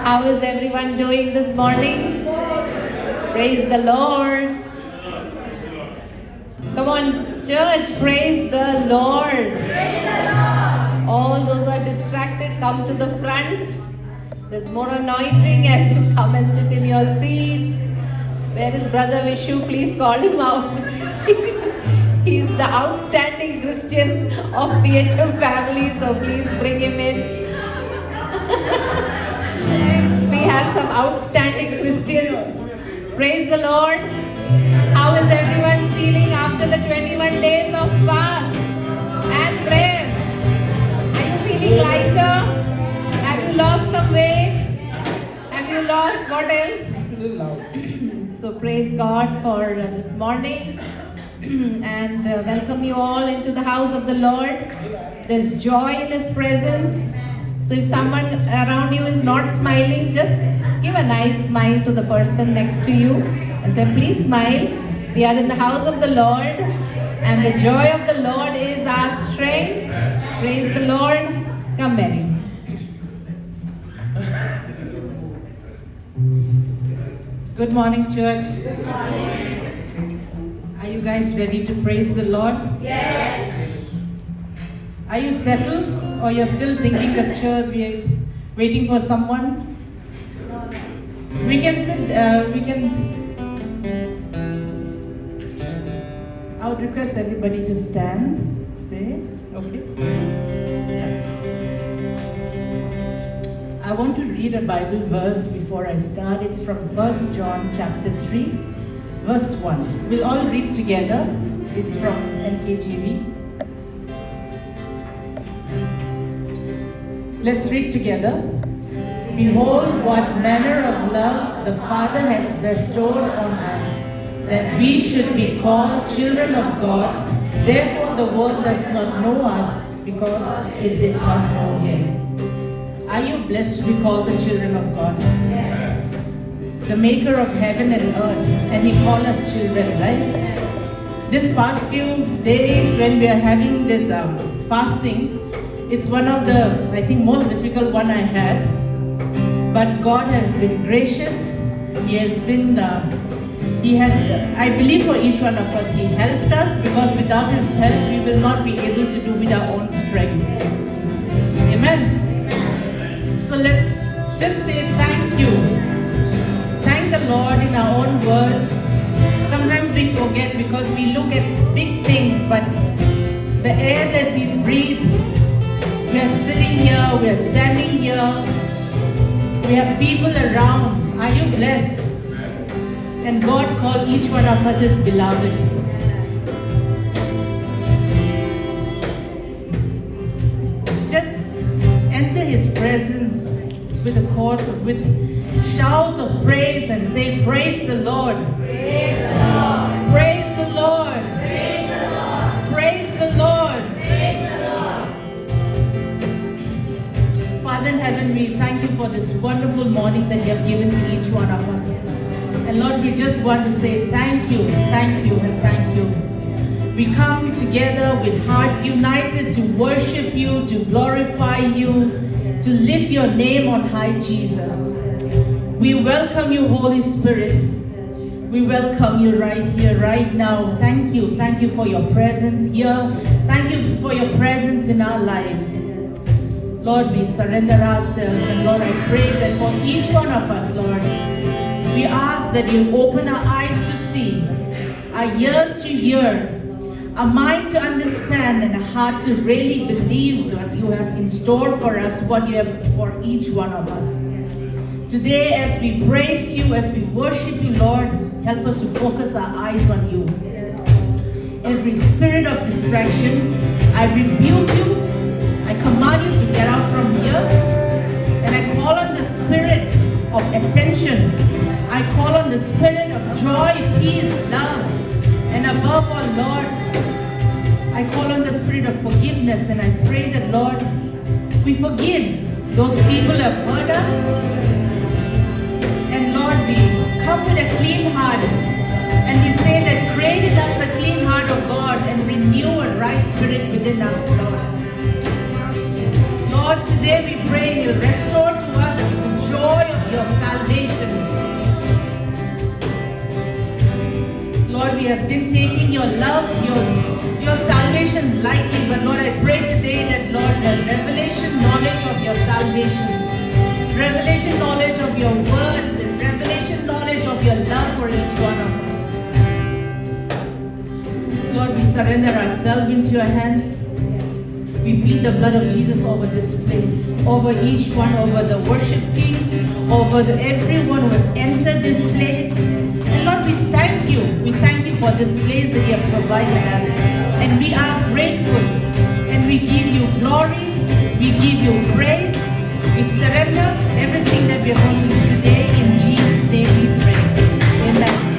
How is everyone doing this morning? Praise the Lord. Come on, church, praise the Lord. All those who are distracted, come to the front. There's more anointing as you come and sit in your seats. Where is Brother Vishu? Please call him out. He's the outstanding Christian of PHM family, so please bring him in. We have some outstanding Christians. Praise the Lord. How is everyone feeling after the 21 days of fast and prayer? Are you feeling lighter? Have you lost some weight? Have you lost what else? So praise God for this morning. And welcome you all into the house of the Lord. There's joy in His presence. So if someone around you is not smiling, just give a nice smile to the person next to you and say, please smile. We are in the house of the Lord, and the joy of the Lord is our strength. Praise the Lord. Come, Mary. Good morning, church. Good morning. Are you guys ready to praise the Lord? Yes. Are you settled, or you're still thinking that church, we're waiting for someone? We can sit, I would request everybody to stand. Okay. I want to read a Bible verse before I start. It's from 1 John chapter 3, verse 1. We'll all read together. It's from NKJV. Let's read together. Behold, what manner of love the Father has bestowed on us, that we should be called children of God. Therefore the world does not know us, because it did not know Him. Are you blessed to be called the children of God? Yes. The maker of heaven and earth, and He called us children, right? This past few days when we are having this fasting, it's one of the, I think, most difficult one I had. But God has been gracious. He has been, I believe for each one of us, He helped us, because without His help, we will not be able to do with our own strength. Amen. So let's just say thank you. Thank the Lord in our own words. Sometimes we forget because we look at big things, but the air that we breathe, we are sitting here, we are standing here, we have people around. Are you blessed? And God called each one of us His beloved. Just enter His presence with the chords, with shouts of praise, and say, praise the Lord. Praise the Lord. Praise the Lord. Praise the Lord. Praise the Lord. Praise the Lord. Father in heaven, we thank you for this wonderful morning that you have given to each one of us. And Lord, we just want to say thank you, and thank you. We come together with hearts united to worship you, to glorify you, to lift your name on high, Jesus. We welcome you, Holy Spirit. We welcome you right here, right now. Thank you for your presence here. Thank you for your presence in our life. Lord, we surrender ourselves, and Lord, I pray that for each one of us, Lord, we ask that you'll open our eyes to see, our ears to hear, a mind to understand, and a heart to really believe what you have in store for us, what you have for each one of us. Today, as we praise you, as we worship you, Lord, help us to focus our eyes on you. Every spirit of distraction, I rebuke you. I command you to get out from here. And I call on the spirit of attention. I call on the spirit of joy, peace, love. And above all, Lord, I call on the spirit of forgiveness, and I pray that, Lord, we forgive those people who have hurt us. And Lord, we come with a clean heart, and we say that create in us a clean heart, of God, and renew a right spirit within us, Lord. Lord, today we pray you'll restore to us the joy of have been taking your love, your salvation lightly. But Lord, I pray today that, Lord, the revelation knowledge of your salvation, revelation knowledge of your word, the revelation knowledge of your love for each one of us. Lord, we surrender ourselves into your hands. We plead the blood of Jesus over this place, over each one, over the worship team, over everyone who have entered this place. And Lord, we thank you. We thank you for this place that you have provided us. And we are grateful. And we give you glory. We give you praise. We surrender everything that we are going to do today. In Jesus' name we pray. Amen.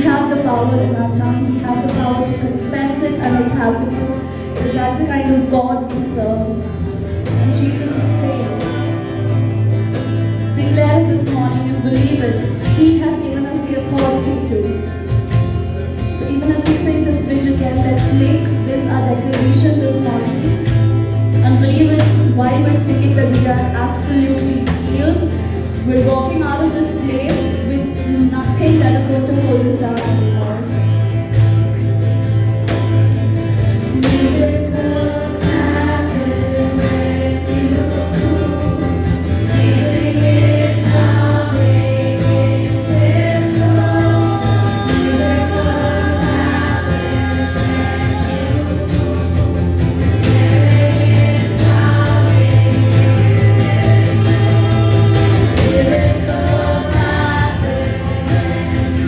have the power in our tongue. We have the power to confess it and it happens. Because that's the kind of God we serve. And Jesus is saying, declare it this morning and believe it. He has given us the authority to. So even as we sing this bridge again, let's make this our declaration this morning. And believe it while we're singing that we are absolutely healed. We're walking out of this place with nothing that is going to hold us down anymore. Miracles happen when you move. Healing is coming in this room. Miracles happen when you move. Healing is coming in this room. Miracles happen when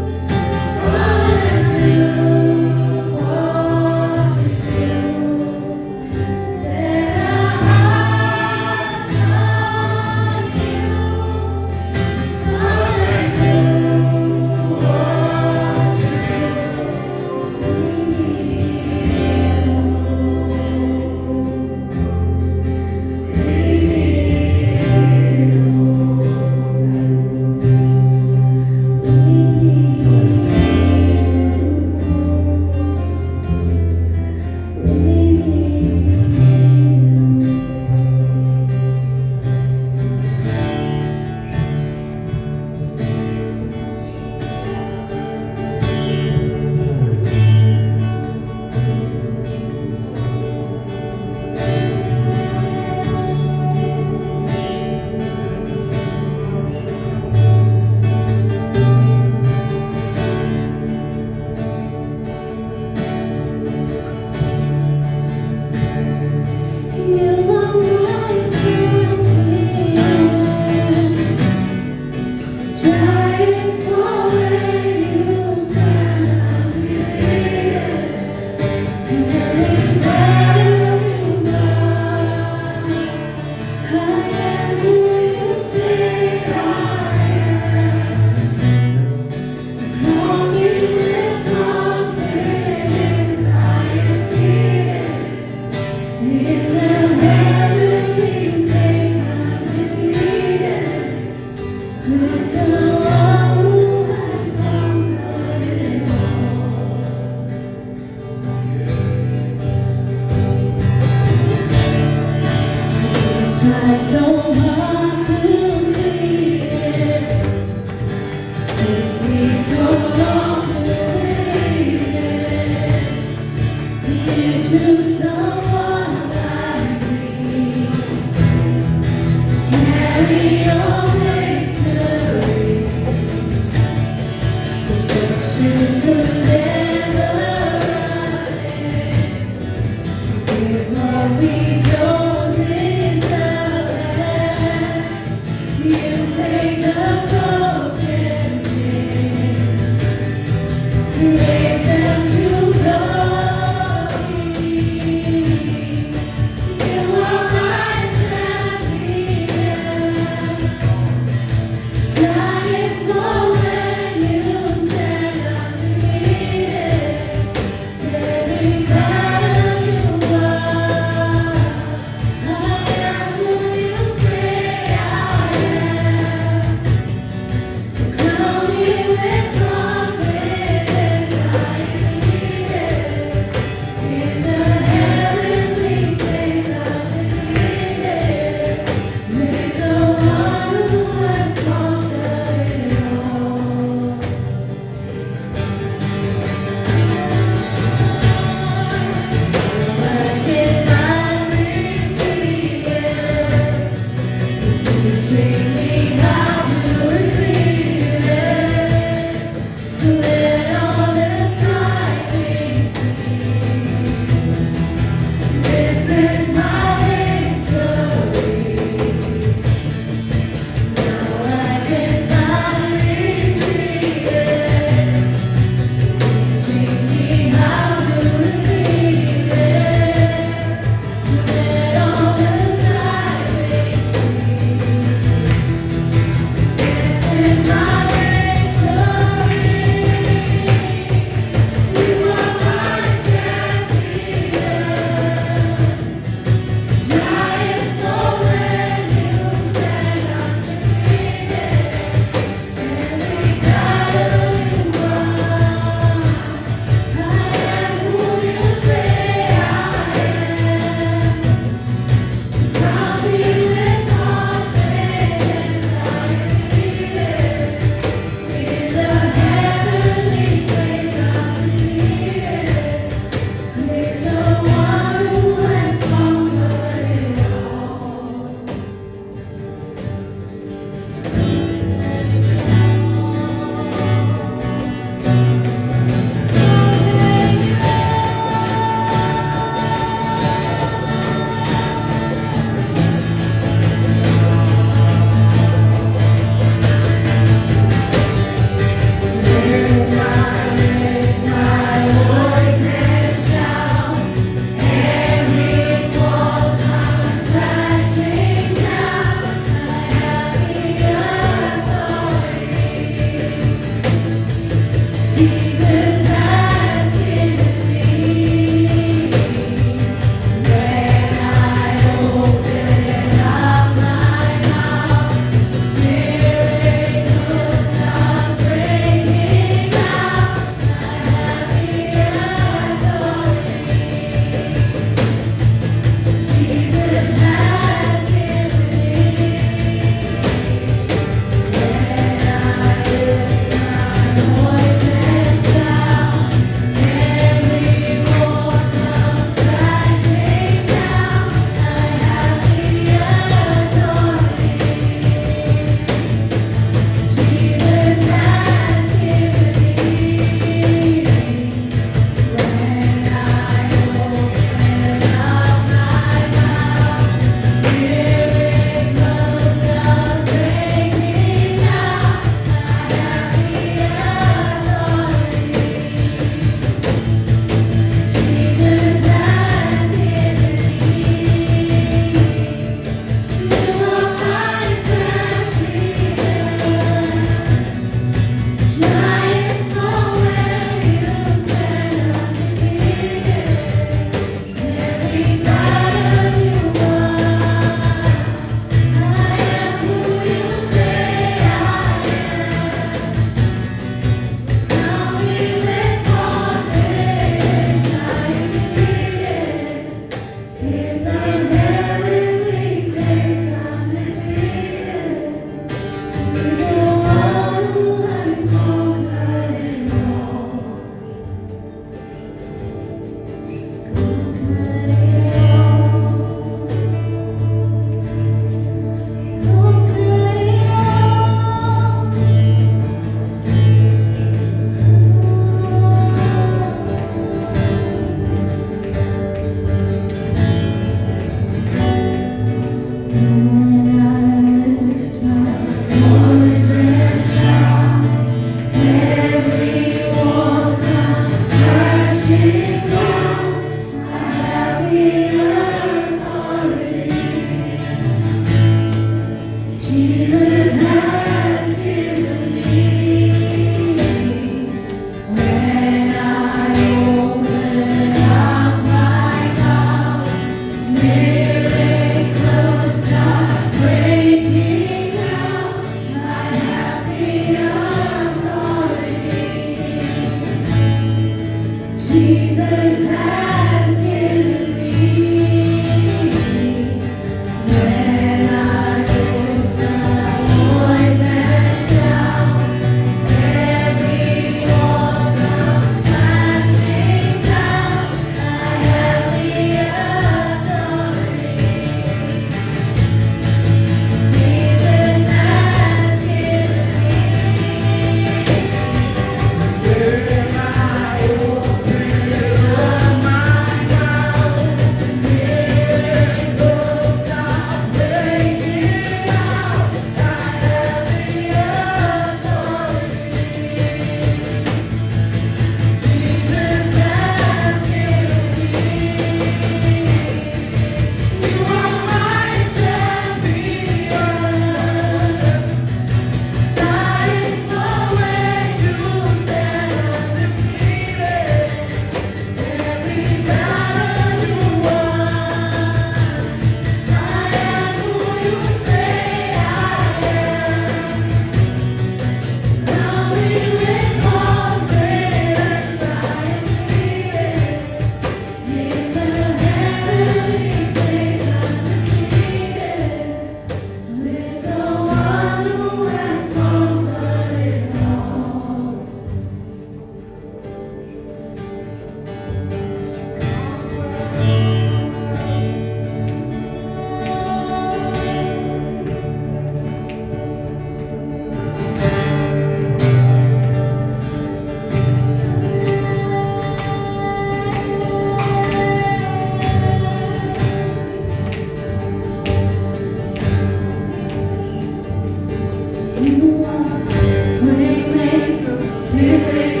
You are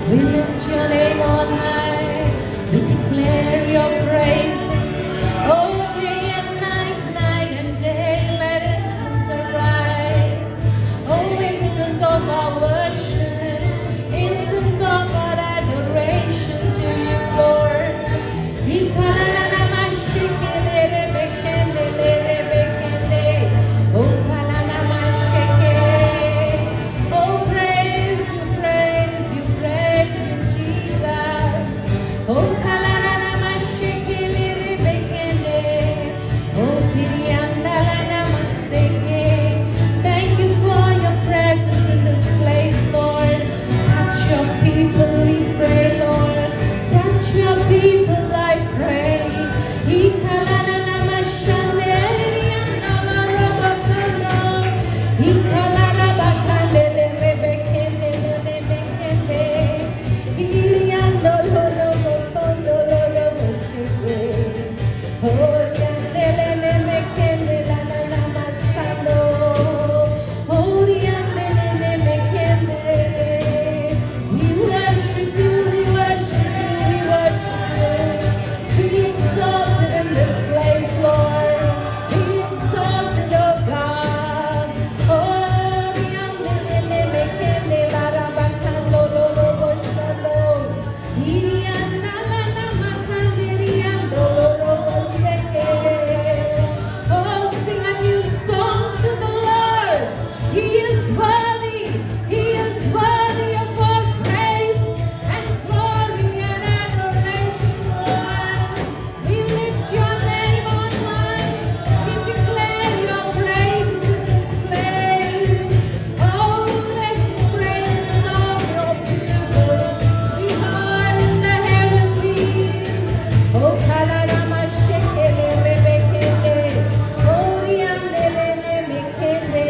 We lift your name on high. We declare your praises. Oh, day and night, night and day, let incense arise. Oh, incense of our worship, incense of our adoration to you, Lord. Oh, praise you, praise you, praise you, Jesus. Oh, thank you for your presence in this place, Lord. Touch your people, we pray, Lord. Touch your people, I pray. We worship you, we worship you, we worship you. Be exalted in this place, Lord. Be exalted, oh God. Oh, oh, sing a new song to the Lord. He is worthy. He is worthy of all praise and glory and adoration, Lord. We lift your name on high. We declare your praises in this place. Oh, let the praises of your people be heard in the heavenlies. Oh, Kalarama Shekele Rebekele, Oriandele Mekele.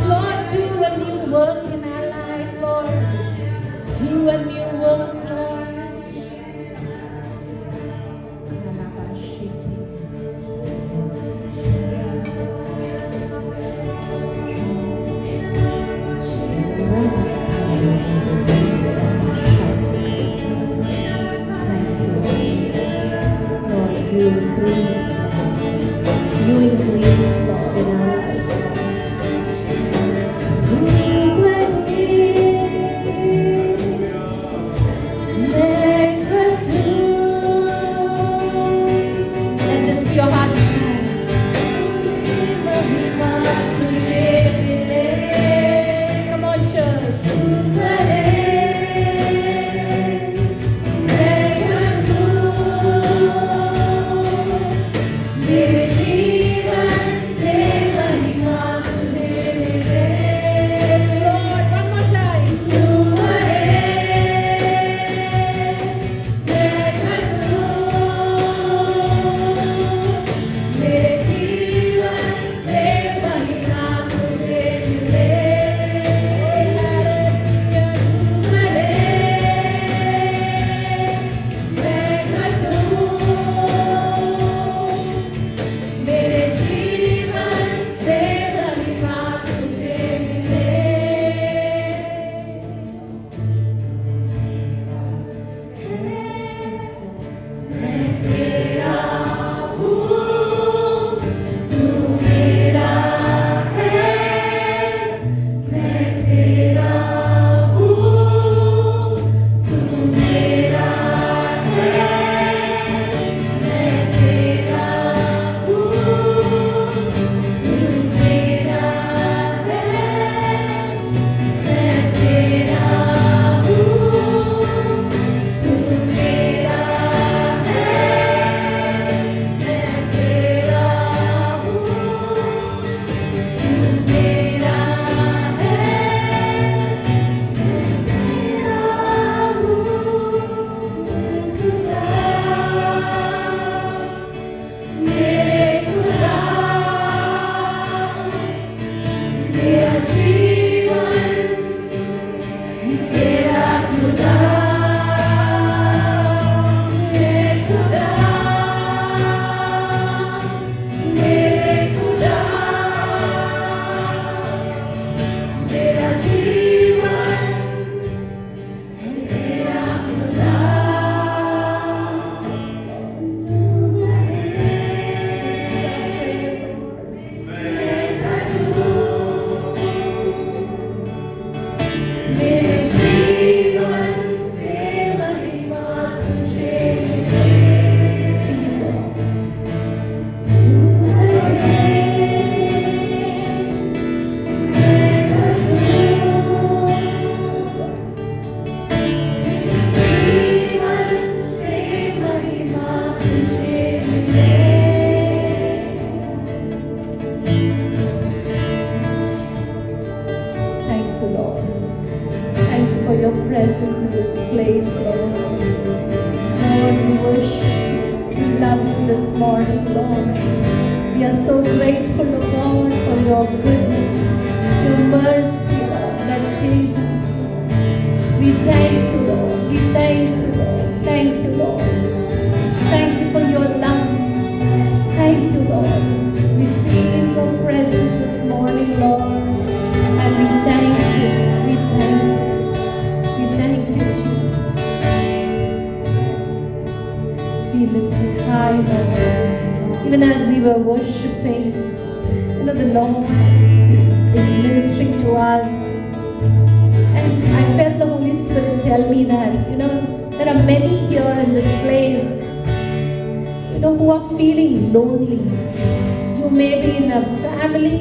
Lord, do a new work in our life, Lord. Do a new work, Lord. Kalabashiti. Lord, you increase, Lord. You increase, Lord, in our life. Let this be your heart's cry. Come on, church. Yes, Lord, one more time. Lord, we worship, we love you this morning, Lord. We are so grateful, O God, for your goodness, your mercy, Lord, that chases. We thank you, Lord. We thank you, Lord. Thank you, Lord. Thank you for your love. Thank you, Lord. We feel your presence this morning, Lord. And we thank you. We thank you. We thank you, Jesus. We lift it high, Lord. Even as we were worshiping, the Lord is ministering to us. And I felt the Holy Spirit tell me that, there are many here in this place, who are feeling lonely. You may be in a family,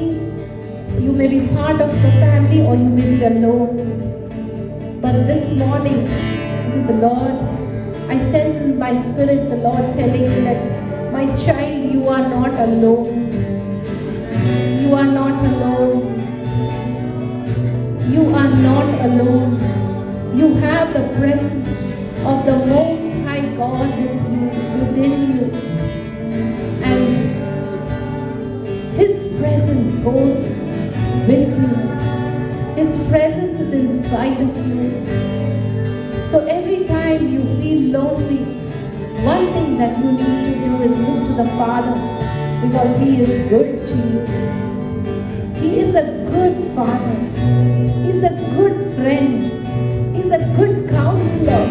you may be part of the family, or you may be alone. But this morning, the Lord, I sense in my spirit the Lord telling me that, my child, you are not alone. You are not alone. You are not alone. You have the presence of the Most High God with you, within you. And His presence goes with you. His presence is inside of you. So every time you feel lonely, one thing that you need to do is look to the Father, because He is good to you. He is a good Father. He's a good friend. He's a good counselor.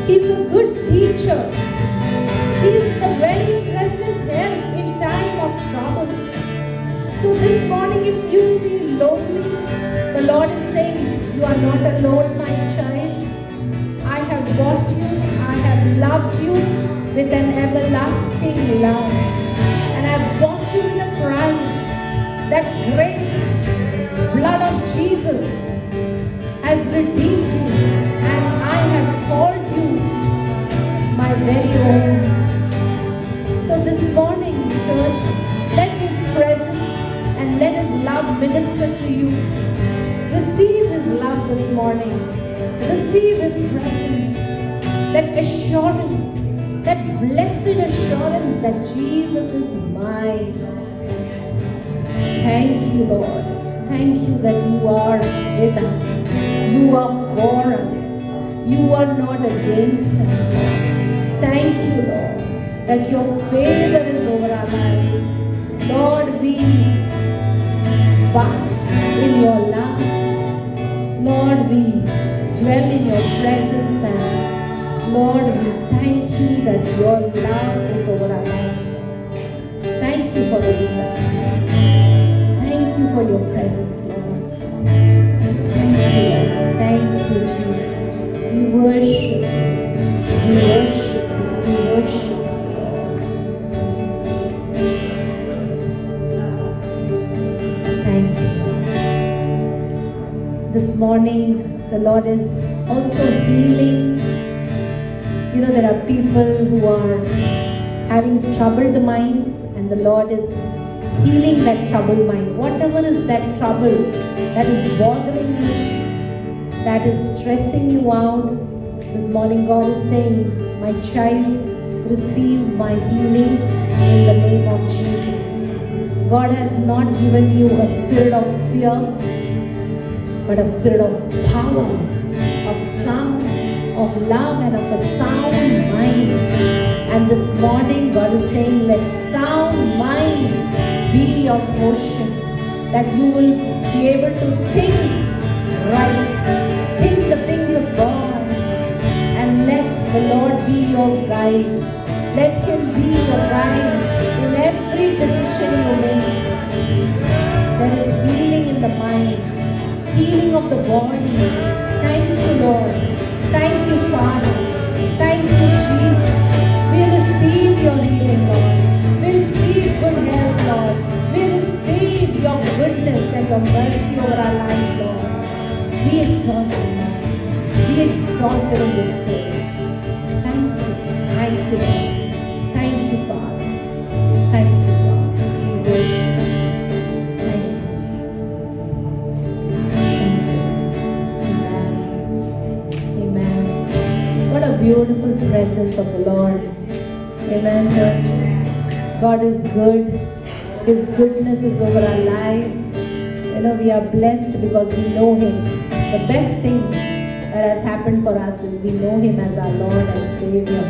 He's a good teacher. He is the very present help in time of trouble. So this morning, if you feel lonely, the Lord is saying, you are not alone, my child. I have bought you. I have loved you with an everlasting love. And I have bought you with a price. That great blood of Jesus has redeemed you, and I have called you my very own. So this morning, church, let His presence and let His love minister to you. Receive His love this morning. Receive His presence. That assurance, that blessed assurance that Jesus is mine. Thank you, Lord. Thank you that you are with us. You are for us. You are not against us, Lord. Thank you, Lord, that your favor is over our life. Lord, we bask in your love. Lord, we dwell in your presence, and Lord, we thank you that your love is over our life. Thank you for this time. Thank you for your presence, Lord. Thank you, Lord. Thank you, Jesus. We worship you. We worship you. We worship you, Lord. Thank you, Lord. This morning, the Lord is also healing. There are people who are having troubled minds, and the Lord is healing that troubled mind. Whatever is that trouble that is bothering you, that is stressing you out, this morning God is saying, my child, receive my healing in the name of Jesus. God has not given you a spirit of fear, but a spirit of power, of sound, of love, and of a sound mind. And this morning God is saying, let sound mind be your portion, that you will be able to think right, think the things of God, and let the Lord be your guide. Let Him be your guide in every decision you make. There is healing in the mind, healing of the body. Thank you, Lord. Thank you, Father. Thank you, Jesus. We receive your healing, Lord. We receive good health, Lord. We receive your goodness and your mercy over our life, Lord. Be exalted, Lord. Be exalted in this place. Thank you. Thank you, Lord. Thank you, Father. Thank you, Father. We worship you. Thank you. Thank you. Amen. Amen. What a beautiful beautiful presence of the Lord. Amen, church. God is good. His goodness is over our life. We are blessed because we know Him. The best thing that has happened for us is we know Him as our Lord and Savior.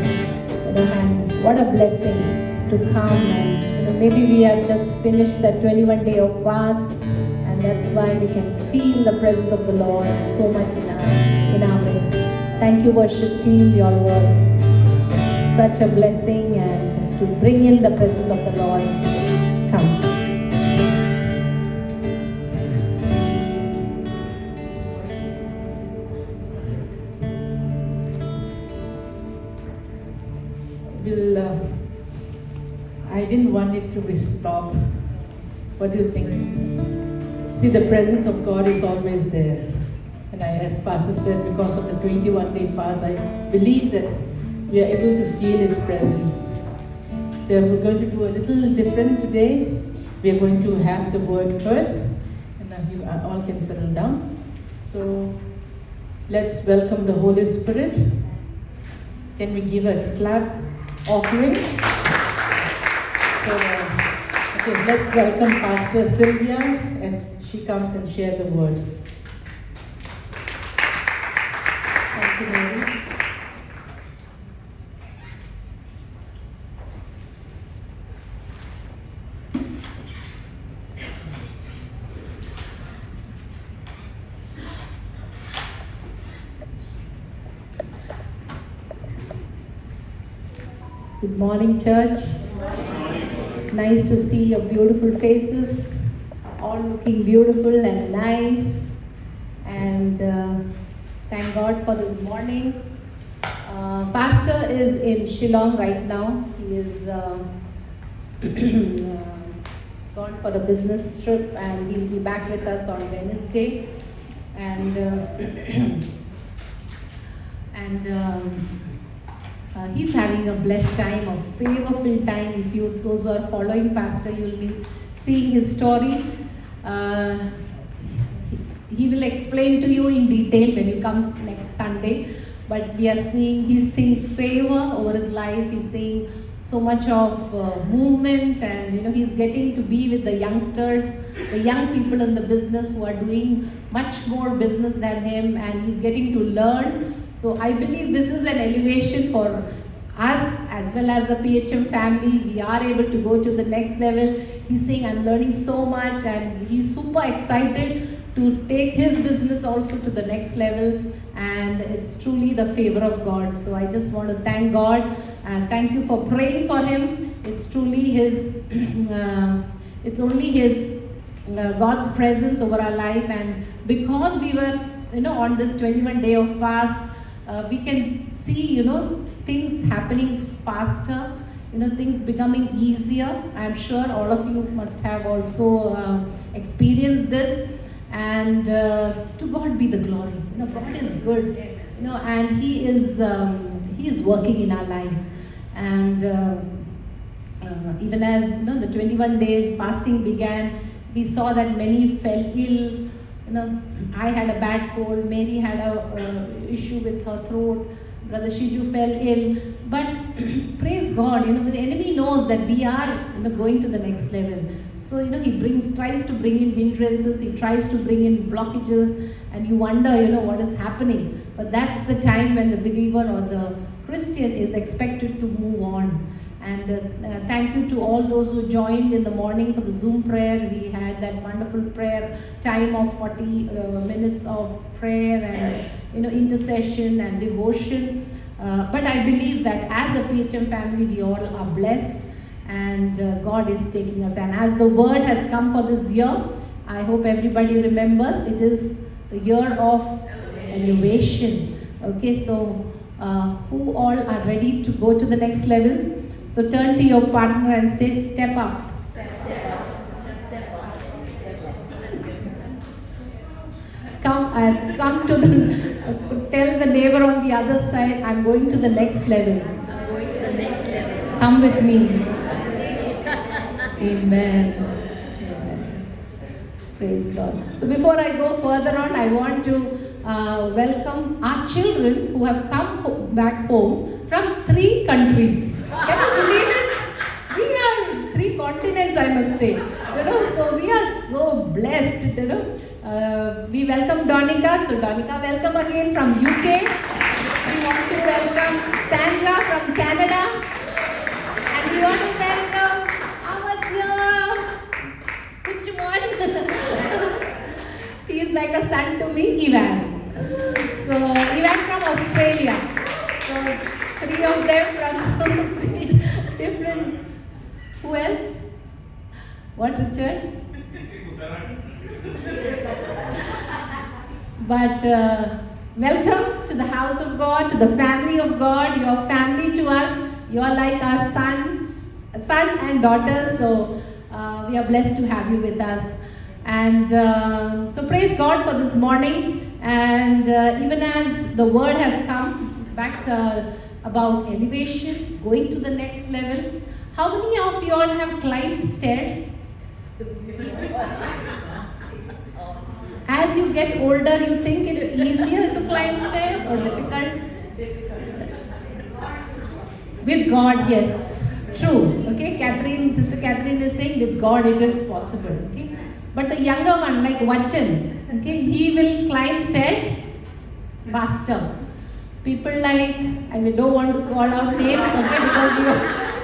And what a blessing to come, and maybe we have just finished that 21 day of fast, and that's why we can feel the presence of the Lord so much in our midst. Thank you, worship team. You all were such a blessing, and to bring in the presence of the Lord. Come. I didn't want it to be stopped. What do you think? See, the presence of God is always there. And as Pastor said, because of the 21-day fast, I believe that we are able to feel His presence. So we're going to do a little different today. We are going to have the word first, and then you all can settle down. So let's welcome the Holy Spirit. Can we give a clap offering? So, okay, let's welcome Pastor Sylvia as she comes and share the word. Thank you, Mary. Good morning, church. It's nice to see your beautiful faces, all looking beautiful and nice. And thank God for this morning. Pastor is in Shillong right now. He is gone for a business trip, and he'll be back with us on Wednesday. He's having a blessed time, a favor-filled time. If those who are following Pastor, you'll be seeing his story. He will explain to you in detail when he comes next Sunday. But he's seeing favor over his life. He's seeing so much of movement, and he's getting to be with the youngsters, the young people in the business who are doing much more business than him, and he's getting to learn. So I believe this is an elevation for us as well as the PHM family. We are able to go to the next level. He's saying, I'm learning so much, and he's super excited to take his business also to the next level, and it's truly the favor of God. So I just want to thank God, and thank you for praying for him. It's truly his, it's only his, God's presence over our life, and because we were, on this 21 day of fast, we can see, things happening faster, things becoming easier. I'm sure all of you must have also experienced this. And to God be the glory. God is good, and He is working in our life. And even as the 21-day fasting began, we saw that many fell ill. I had a bad cold. Mary had a issue with her throat. Brother Shiju fell ill. But praise God, the enemy knows that we are going to the next level. So, he tries to bring in hindrances, he tries to bring in blockages, and you wonder, what is happening. But that's the time when the believer or the Christian is expected to move on. And thank you to all those who joined in the morning for the Zoom prayer. We had that wonderful prayer time of 40 minutes of prayer and intercession and devotion. But I believe that as a PHM family, we all are blessed, and God is taking us. And as the word has come for this year, I hope everybody remembers it is the year of elevation. Okay, so who all are ready to go to the next level? So turn to your partner and say, step up. Come to tell the neighbor on the other side, I'm going to the next level. I'm going to the next level. Come with me. Amen. Amen. Praise God. So before I go further on, I want to welcome our children who have come back home from 3 countries. Can you believe it? We are 3 continents, I must say. So we are so blessed. We welcome Donika. So Donika, welcome again from UK. We want to welcome Sandra from Canada. And we want to welcome our dear, which one? He is like a son to me, Ivan. So Ivan from Australia. So 3 of them from 3 different. Who else? What, Richard? But welcome to the house of God, to the family of God. Your family to us. You are like our son and daughters. So we are blessed to have you with us. And so praise God for this morning. And even as the word has come back about elevation, going to the next level. How many of you all have climbed stairs? As you get older, you think it's easier to climb stairs or difficult? With God, yes. True. Okay, Sister Catherine is saying with God it is possible. Okay. But the younger one, like Vachan, okay, he will climb stairs faster. People like, I don't want to call out names, okay, because we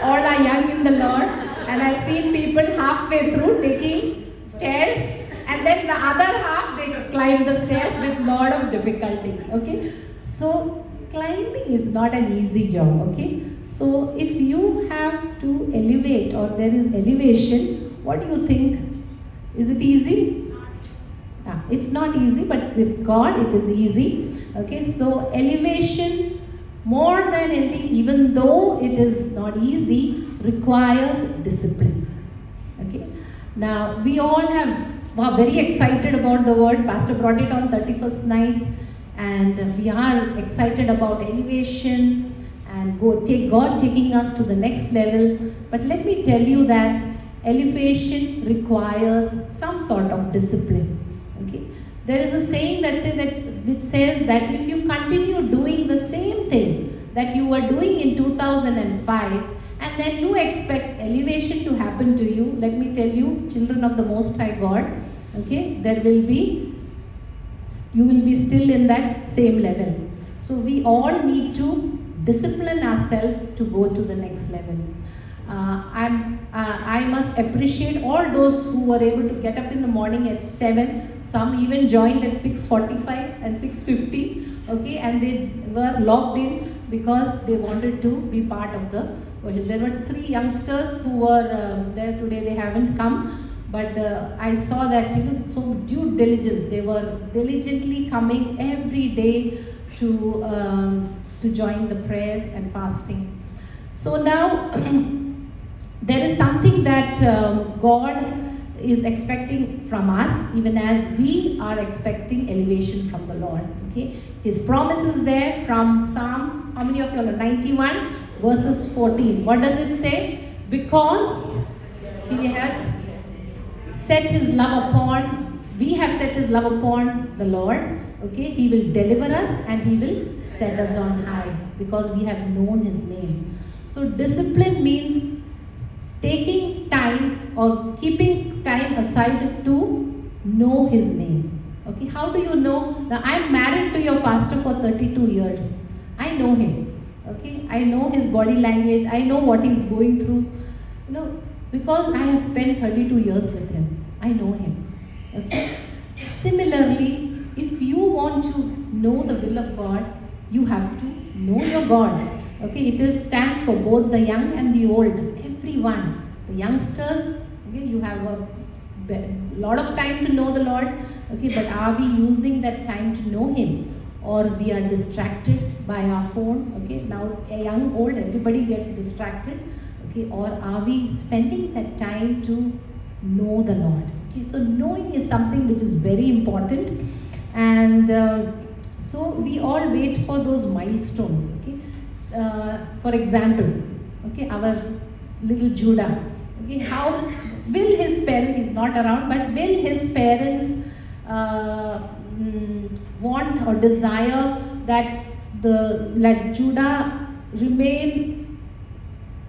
all are young in the Lord, and I've seen people halfway through taking stairs, and then the other half they climb the stairs with lot of difficulty. Okay, so climbing is not an easy job. Okay, so if you have to elevate or there is elevation, what do you think? Is it easy? It's not easy, but with God it is easy. Okay, so elevation, more than anything, even though it is not easy, requires discipline. Okay. Now we all are very excited about the word. Pastor brought it on 31st night, and we are excited about elevation and God taking us to the next level. But let me tell you that elevation requires some sort of discipline. Okay. There is a saying that says that if you continue doing the same thing that you were doing in 2005 and then you expect elevation to happen to you, let me tell you, children of the Most High God, okay, you will be still in that same level. So we all need to discipline ourselves to go to the next level. I must appreciate all those who were able to get up in the morning at 7. Some even joined at 6:45 and 6:50. Okay, and they were logged in because they wanted to be part of the worship. There were 3 youngsters who were there today. They haven't come, but I saw that so due diligence. They were diligently coming every day to join the prayer and fasting. So now. There is something that God is expecting from us, even as we are expecting elevation from the Lord. Okay, His promise is there from Psalms. How many of you know? 91 verses 14. What does it say? Because He has set His love upon. We have set His love upon the Lord. Okay, He will deliver us and He will set us on high because we have known His name. So discipline means taking time or keeping time aside to know His name. Okay, how do you know? Now I'm married to your pastor for 32 years. I know him. Okay, I know his body language. I know what he's going through. Because I have spent 32 years with him. I know him. Okay. Similarly, if you want to know the will of God, you have to know your God. Okay, it stands for both the young and the old. Everyone, the youngsters, okay, you have a lot of time to know the Lord, okay, but are we using that time to know Him, or we are distracted by our phone? Okay, now a young, old, everybody gets distracted, okay, or are we spending that time to know the Lord? Okay, so knowing is something which is very important, and so we all wait for those milestones. Okay, for example, okay, our little Judah, okay, how will his parents, he's not around, but will his parents want or desire that like Judah remain,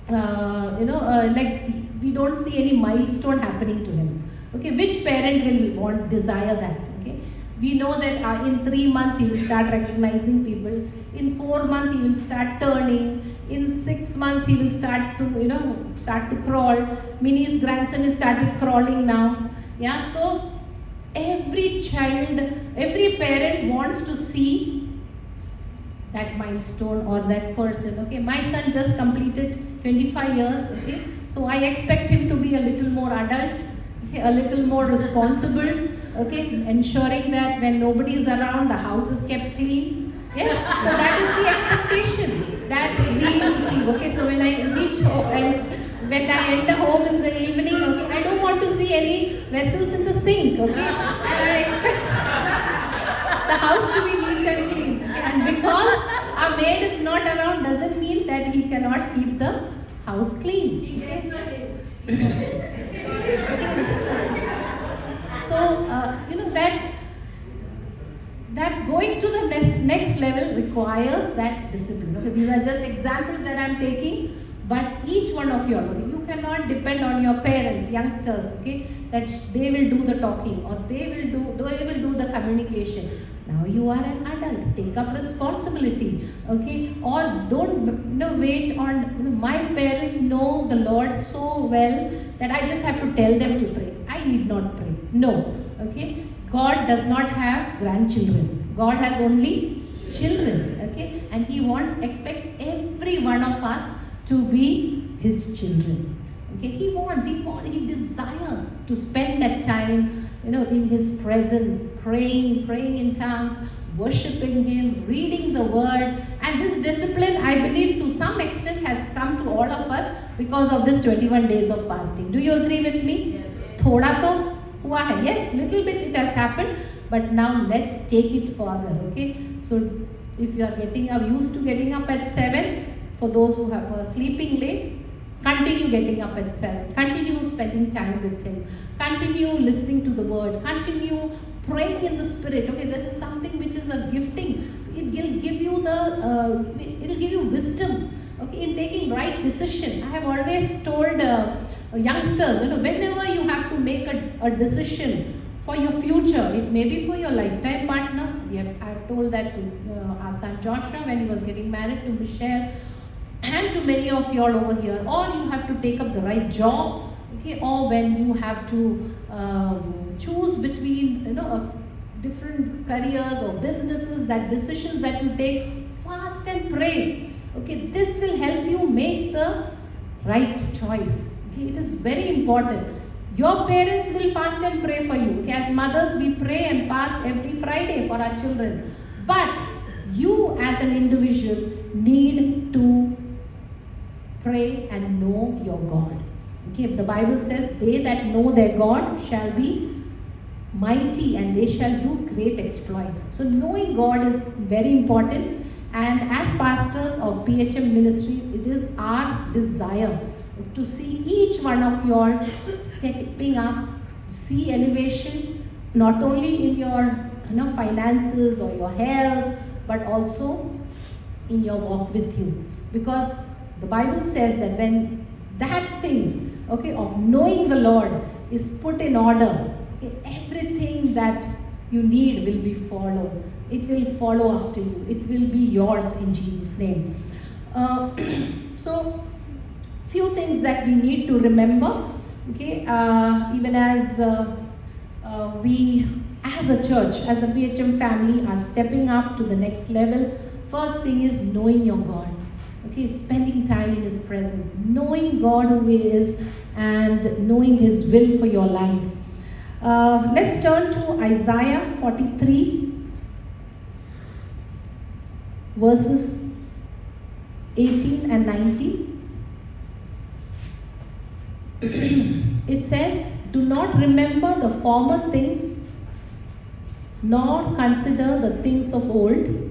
like we don't see any milestone happening to him. Okay, which parent will desire that? Okay, we know that in 3 months he will start recognizing people. In 4 months he will start turning. In 6 months he will start to crawl. Minnie's grandson has started crawling now. Yeah, so every child, every parent wants to see that milestone or that person. Okay, my son just completed 25 years. Okay, so I expect him to be a little more adult, okay, a little more responsible. Okay, ensuring that when nobody is around, the house is kept clean. Yes, so that is the expectation that we receive. Okay, so when I reach home and when I enter home in the evening, okay, I don't want to see any vessels in the sink. Okay, and I expect the house to be neat and clean. Okay? And because our maid is not around, doesn't mean that he cannot keep the house clean. Okay? So that going to the next level requires that discipline. Okay, these are just examples that I'm taking, but each one of you, okay, you cannot depend on your parents, youngsters, okay, that they will do the talking or they will do the communication. Now you are an adult, take up responsibility, okay, or don't wait on. My parents know the Lord so well that I just have to tell them to pray. I need not pray. No, okay. God does not have grandchildren. God has only children, okay? And He expects every one of us to be His children. Okay? He desires to spend that time, in His presence, praying in tongues, worshiping Him, reading the Word. And this discipline, I believe, to some extent has come to all of us because of this 21 days of fasting. Do you agree with me? Yes. Thoda to hua hai. Yes, little bit it has happened, but now let's take it further. Okay, so if you are used to getting up at 7, for those who are sleeping late, continue getting up at 7, continue spending time with Him, continue listening to the Word, continue praying in the Spirit. Okay, this is something which is a gifting. It will give you it'll give you wisdom, okay, in taking right decision. I have always told youngsters, whenever you have to make a decision for your future, it may be for your lifetime partner. I have told that to our son Joshua when he was getting married, to Michelle, and to many of you all over here. Or you have to take up the right job, okay, or when you have to choose between different careers or businesses, that decisions that you take, fast and pray. Okay, this will help you make the right choice. Okay, it is very important. Your parents will fast and pray for you. Okay, as mothers, we pray and fast every Friday for our children. But you as an individual need to pray and know your God. Okay, the Bible says, they that know their God shall be mighty and they shall do great exploits. So knowing God is very important, and as pastors of PHM Ministries, it is our desire to see each one of you all stepping up, see elevation, not only in your finances or your health, but also in your walk with you. Because the Bible says that when that thing, okay, of knowing the Lord is put in order, okay, everything that you need will be followed. It will follow after you. It will be yours in Jesus' name. So, few things that we need to remember, okay, even as we as a church, as a PHM family are stepping up to the next level. First thing is knowing your God, okay, spending time in His presence, knowing God who He is and knowing His will for your life. Let's turn to Isaiah 43 verses 18 and 19. It says, do not remember the former things, nor consider the things of old.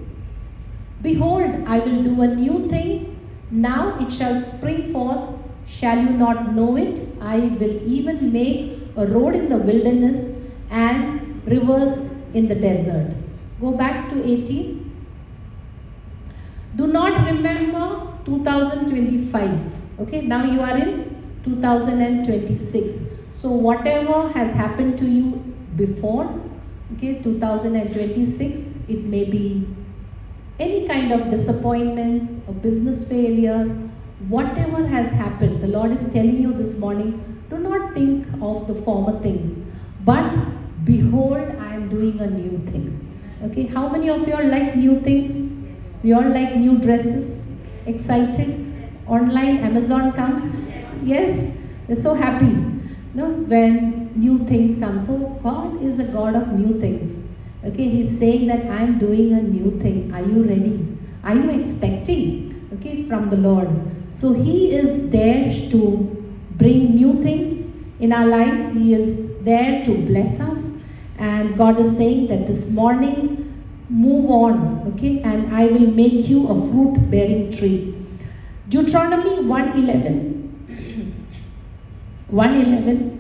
Behold, I will do a new thing. Now it shall spring forth. Shall you not know it? I will even make a road in the wilderness and rivers in the desert. Go back to 18. Do not remember 2025. Okay, now you are in 2026. So whatever has happened to you before, okay, 2026, it may be any kind of disappointments, a business failure, whatever has happened. The Lord is telling you this morning, do not think of the former things, but behold, I am doing a new thing. Okay, how many of you all like new things? We all like new dresses, excited. Online, Amazon comes. Yes, we're so happy, when new things come. So God is a God of new things. Okay, He's saying that I'm doing a new thing. Are you ready? Are you expecting? Okay, from the Lord. So He is there to bring new things in our life. He is there to bless us. And God is saying that this morning, move on, okay, and I will make you a fruit-bearing tree. Deuteronomy 1:11. 1:11.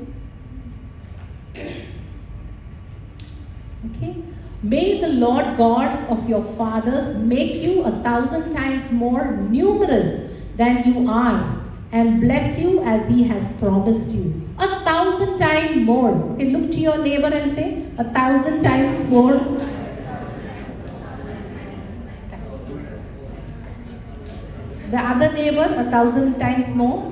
Okay. May the Lord God of your fathers make you 1,000 times more numerous than you are, and bless you as He has promised you. 1,000 times more. Okay, look to your neighbor and say, 1,000 times more. The other neighbor, 1,000 times more.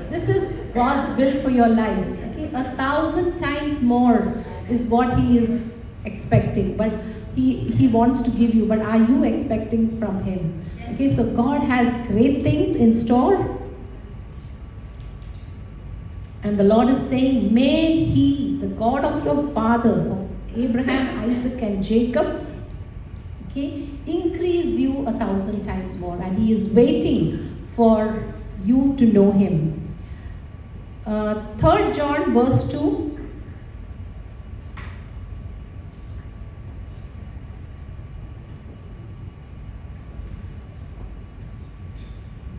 This is God's will for your life. Okay, 1,000 times more is what He is expecting, but He wants to give you. But are you expecting from Him? Okay, so God has great things in store, and the Lord is saying, may He, the God of your fathers, of Abraham, Isaac, and Jacob, okay, increase you 1,000 times more, and He is waiting for you to know Him. 3 John verse 2.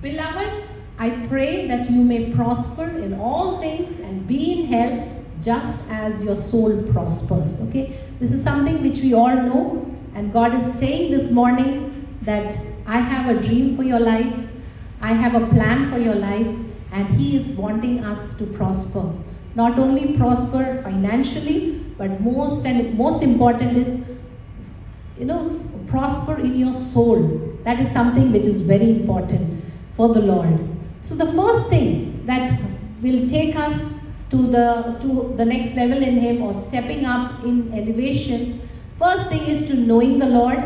Beloved, I pray that you may prosper in all things and be in health just as your soul prospers. Okay, this is something which we all know, and God is saying this morning that I have a dream for your life, I have a plan for your life, and He is wanting us to prosper. Not only prosper financially, but most important is, prosper in your soul. That is something which is very important for the Lord. So the first thing that will take us to the next level in Him, or stepping up in elevation, first thing is to knowing the Lord.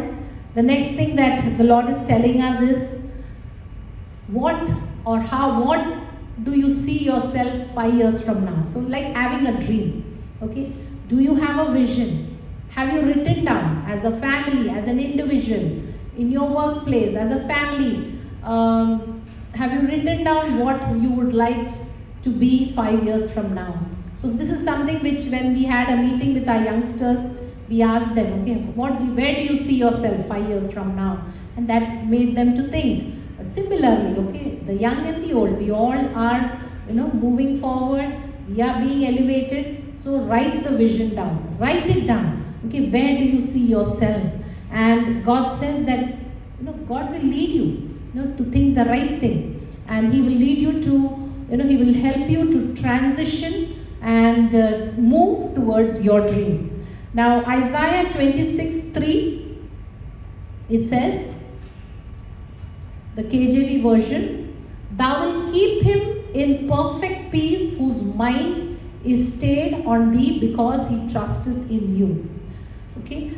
The next thing that the Lord is telling us is, what do you see yourself 5 years from now? So like having a dream, okay? Do you have a vision? Have you written down as a family, as an individual, in your workplace, as a family? Have you written down what you would like to be 5 years from now? So this is something which, when we had a meeting with our youngsters, we asked them, okay, where do you see yourself 5 years from now? And that made them to think. Similarly, okay, the young and the old, we all are, moving forward. We are being elevated. So write the vision down. Write it down. Okay, where do you see yourself? And God says that, God will lead you, to think the right thing, and He will lead you to, He will help you to transition and move towards your dream. Now, Isaiah 26:3, it says, the KJV version, thou will keep him in perfect peace whose mind is stayed on thee because he trusteth in you. Okay,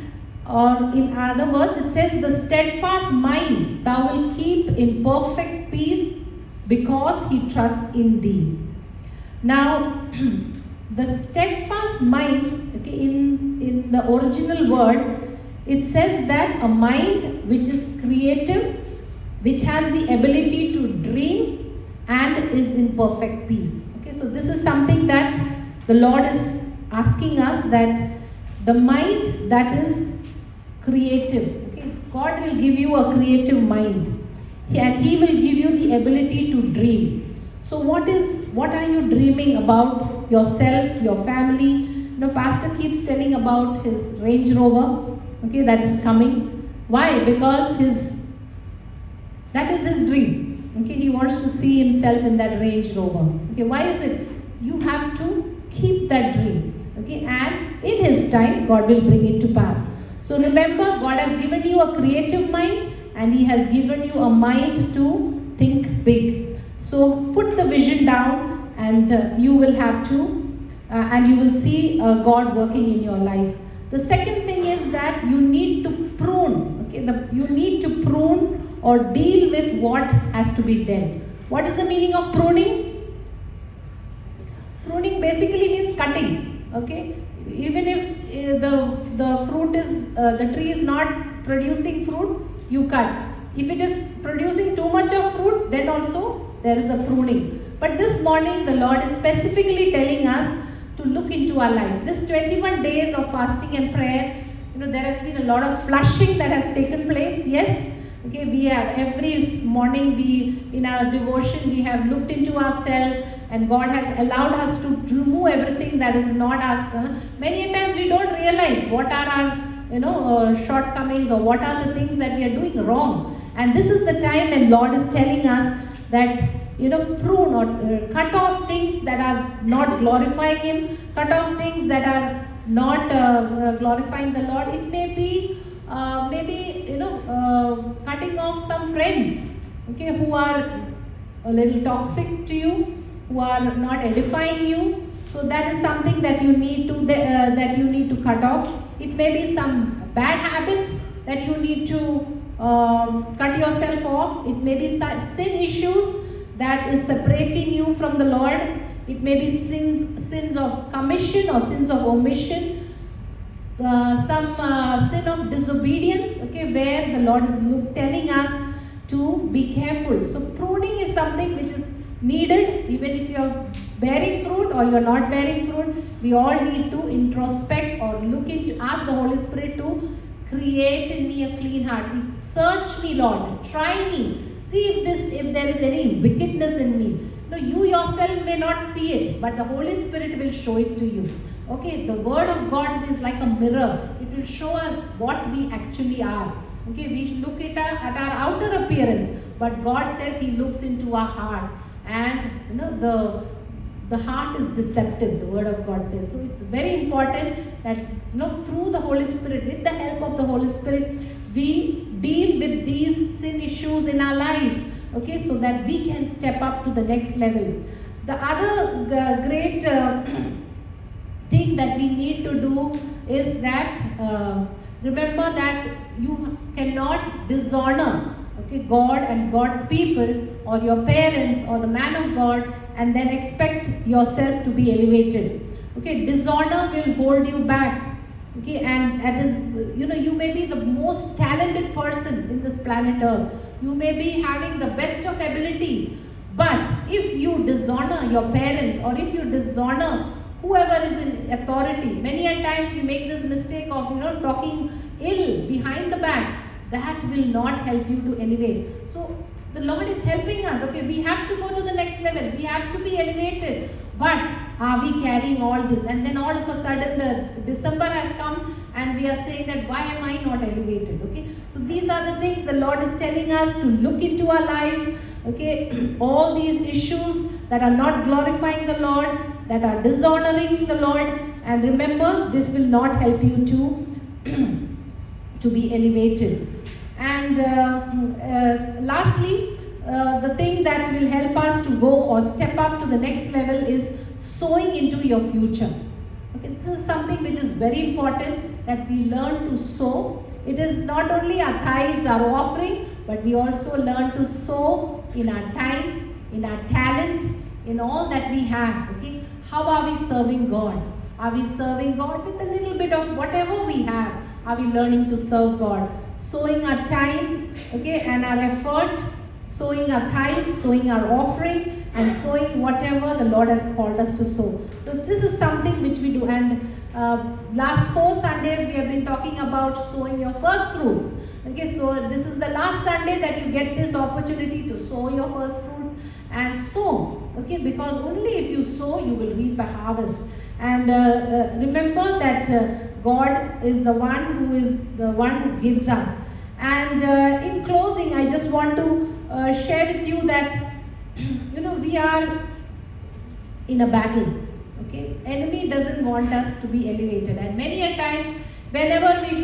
or in other words, it says, the steadfast mind thou will keep in perfect peace because he trusts in thee. Now, the steadfast mind, okay, in the original word, it says that a mind which is creative, which has the ability to dream and is in perfect peace. Okay, so this is something that the Lord is asking us, that the mind that is creative. Okay, God will give you a creative mind, and He will give you the ability to dream. So what are you dreaming about yourself, your family, Pastor keeps telling about his Range Rover, okay, that is coming. Why? Because that is his dream. Okay, he wants to see himself in that Range Rover. Okay, why is it? You have to keep that dream. Okay, and in his time, God will bring it to pass. So remember, God has given you a creative mind and He has given you a mind to think big. So put the vision down and you will have to, and you will see God working in your life. The second thing is that you need to prune. Okay, you need to prune or deal with what has to be dead. What is the meaning of pruning? Pruning basically means cutting. Okay, even if the fruit is the tree is not producing fruit, you cut. If it is producing too much of fruit, then also there is a pruning. But this morning the Lord is specifically telling us to look into our life. This 21 days of fasting and prayer, there has been a lot of flushing that has taken place. Yes. Okay, we have every morning in our devotion we have looked into ourselves, and God has allowed us to remove everything that is not us. Many times we don't realize what are our shortcomings or what are the things that we are doing wrong. And this is the time when Lord is telling us that prune or cut off things that are not glorifying Him, cut off things that are not glorifying the Lord. It may be cutting off some friends, okay, who are a little toxic to you, who are not edifying you. So that is something that you need to cut off. It may be some bad habits that you need to cut yourself off. It may be sin issues that is separating you from the Lord. It may be sins of commission or sins of omission. Some sin of disobedience, okay, where the Lord is telling us to be careful. So pruning is something which is needed. Even if you are bearing fruit or you are not bearing fruit, we all need to introspect or ask the Holy Spirit to create in me a clean heart. Search me, Lord, try me, see if there is any wickedness in me. No, you yourself may not see it, but the Holy Spirit will show it to you. Okay, the Word of God is like a mirror. It will show us what we actually are. Okay, we look at our outer appearance, but God says He looks into our heart. And the heart is deceptive, the Word of God says. So it's very important that through the Holy Spirit, with the help of the Holy Spirit, we deal with these sin issues in our life. Okay, so that we can step up to the next level. The other great thing that we need to do is that remember that you cannot dishonor, okay, God and God's people or your parents or the man of God and then expect yourself to be elevated. Okay, dishonor will hold you back. Okay, and that is, you may be the most talented person in this planet Earth. You may be having the best of abilities, but if you dishonor your parents or if you dishonor whoever is in authority, many a times we make this mistake of talking ill behind the back. That will not help you to elevate. So the Lord is helping us. Okay, we have to go to the next level. We have to be elevated. But are we carrying all this? And then all of a sudden the December has come and we are saying that why am I not elevated? Okay, so these are the things the Lord is telling us to look into our life. Okay, all these issues that are not glorifying the Lord, that are dishonoring the Lord, and remember, this will not help you to be elevated. And lastly, the thing that will help us to go or step up to the next level is sowing into your future. Okay, this is something which is very important, that we learn to sow. It is not only our tithes, our offering, but we also learn to sow in our time, in our talent, in all that we have. Okay, how are we serving God? Are we serving God with a little bit of whatever we have? Are we learning to serve God? Sowing our time, okay, and our effort, sowing our tithes, sowing our offering, and sowing whatever the Lord has called us to sow. So this is something which we do. And last 4 Sundays we have been talking about sowing your first fruits. Okay, so this is the last Sunday that you get this opportunity to sow your first fruit and sow. Okay, because only if you sow, you will reap a harvest. And remember that God is the one who gives us. And in closing, I just want to share with you that we are in a battle. Okay, enemy doesn't want us to be elevated, and many a times, whenever we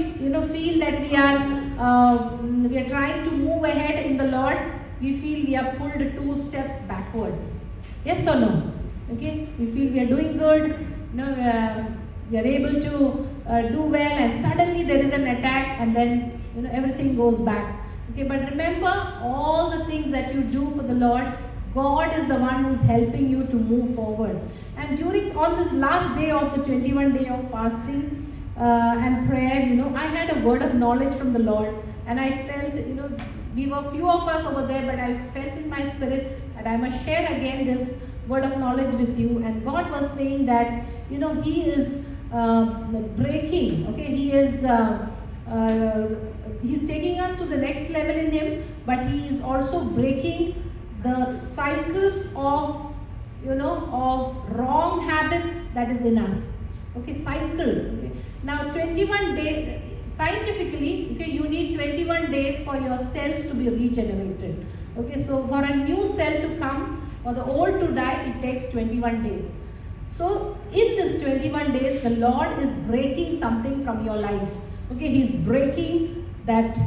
feel that we are trying to move ahead in the Lord, we feel we are pulled 2 steps backwards. Yes or no? Okay, we feel we are doing good. We are able to do well, and suddenly there is an attack, and then everything goes back. Okay, but remember, all the things that you do for the Lord, God is the one who's helping you to move forward. And on this last day of the 21 day of fasting and prayer, I had a word of knowledge from the Lord, and I felt, we were few of us over there, but I felt in my spirit that I must share again this word of knowledge with you. And God was saying that, He is breaking, okay, He is He's taking us to the next level in Him, but He is also breaking the cycles of wrong habits that is in us. Okay, cycles. Okay, now 21 days, scientifically, okay, you need 21 days for your cells to be regenerated. Okay, so for a new cell to come, for the old to die, it takes 21 days. So in this 21 days, the Lord is breaking something from your life. Okay, He's breaking that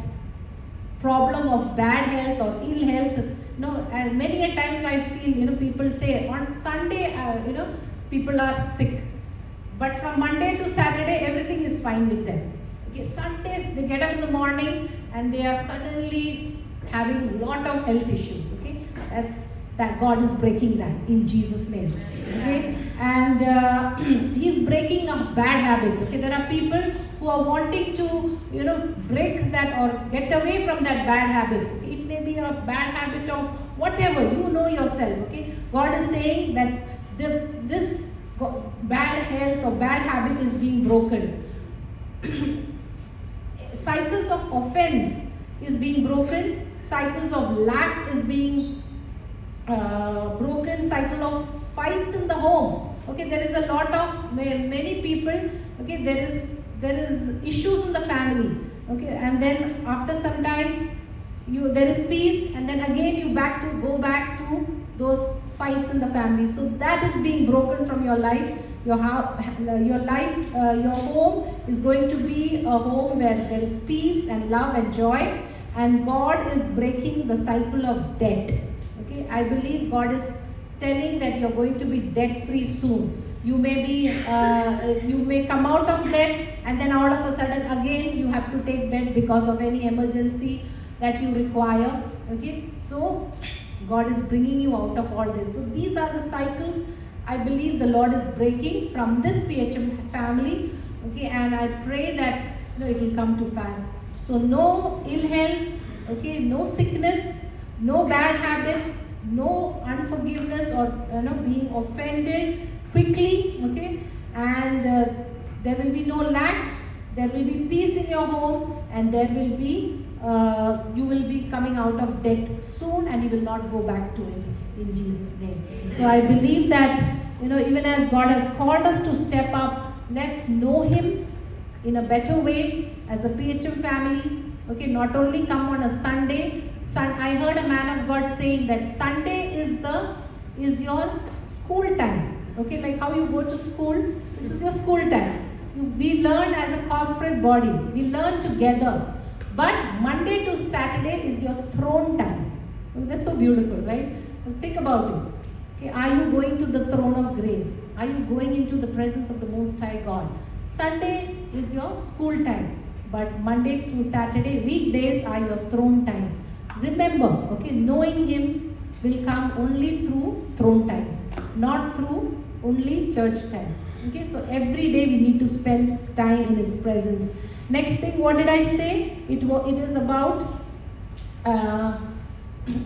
problem of bad health or ill health. And many a times I feel, people say on Sunday, people are sick. But from Monday to Saturday, everything is fine with them. Okay, Sundays, they get up in the morning and they are suddenly having a lot of health issues. Okay, that God is breaking that in Jesus' name. Okay, and He's breaking a bad habit. Okay, there are people who are wanting to, break that or get away from that bad habit. Okay, it may be a bad habit of whatever, yourself. Okay, God is saying that this bad health or bad habit is being broken. Cycles of offense is being broken. Cycles of lack is being broken. Cycle of fights in the home. Okay, there is a lot of many people. Okay, there is issues in the family. Okay, and then after some time, there is peace, and then again you go back to those fights in the family. So that is being broken from your life. Your life, your home is going to be a home where there is peace and love and joy, and God is breaking the cycle of debt. Okay, I believe God is telling that you're going to be debt free soon. You may come out of debt, and then all of a sudden again you have to take debt because of any emergency that you require. Okay, so God is bringing you out of all this. So these are the cycles I believe the Lord is breaking from this PHM family. Okay, and I pray that it will come to pass. So no ill health, okay, no sickness, no bad habit, no unforgiveness or being offended quickly. Okay, and there will be no lack. There will be peace in your home, and there will be you will be coming out of debt soon, and you will not go back to it in Jesus' name. So I believe that even as God has called us to step up, let's know Him in a better way as a PHM family. Okay, not only come on a Sunday. I heard a man of God saying that Sunday is your school time. Okay, like how you go to school, this is your school time. We learn as a corporate body. We learn together. But Monday to Saturday is your throne time. Okay, that's so beautiful, right? Think about it. Okay, are you going to the throne of grace? Are you going into the presence of the Most High God? Sunday is your school time. But Monday through Saturday, weekdays are your throne time. Remember, okay, knowing Him will come only through throne time, not through only church time. Okay, so every day we need to spend time in His presence. Next thing, what did I say? It is about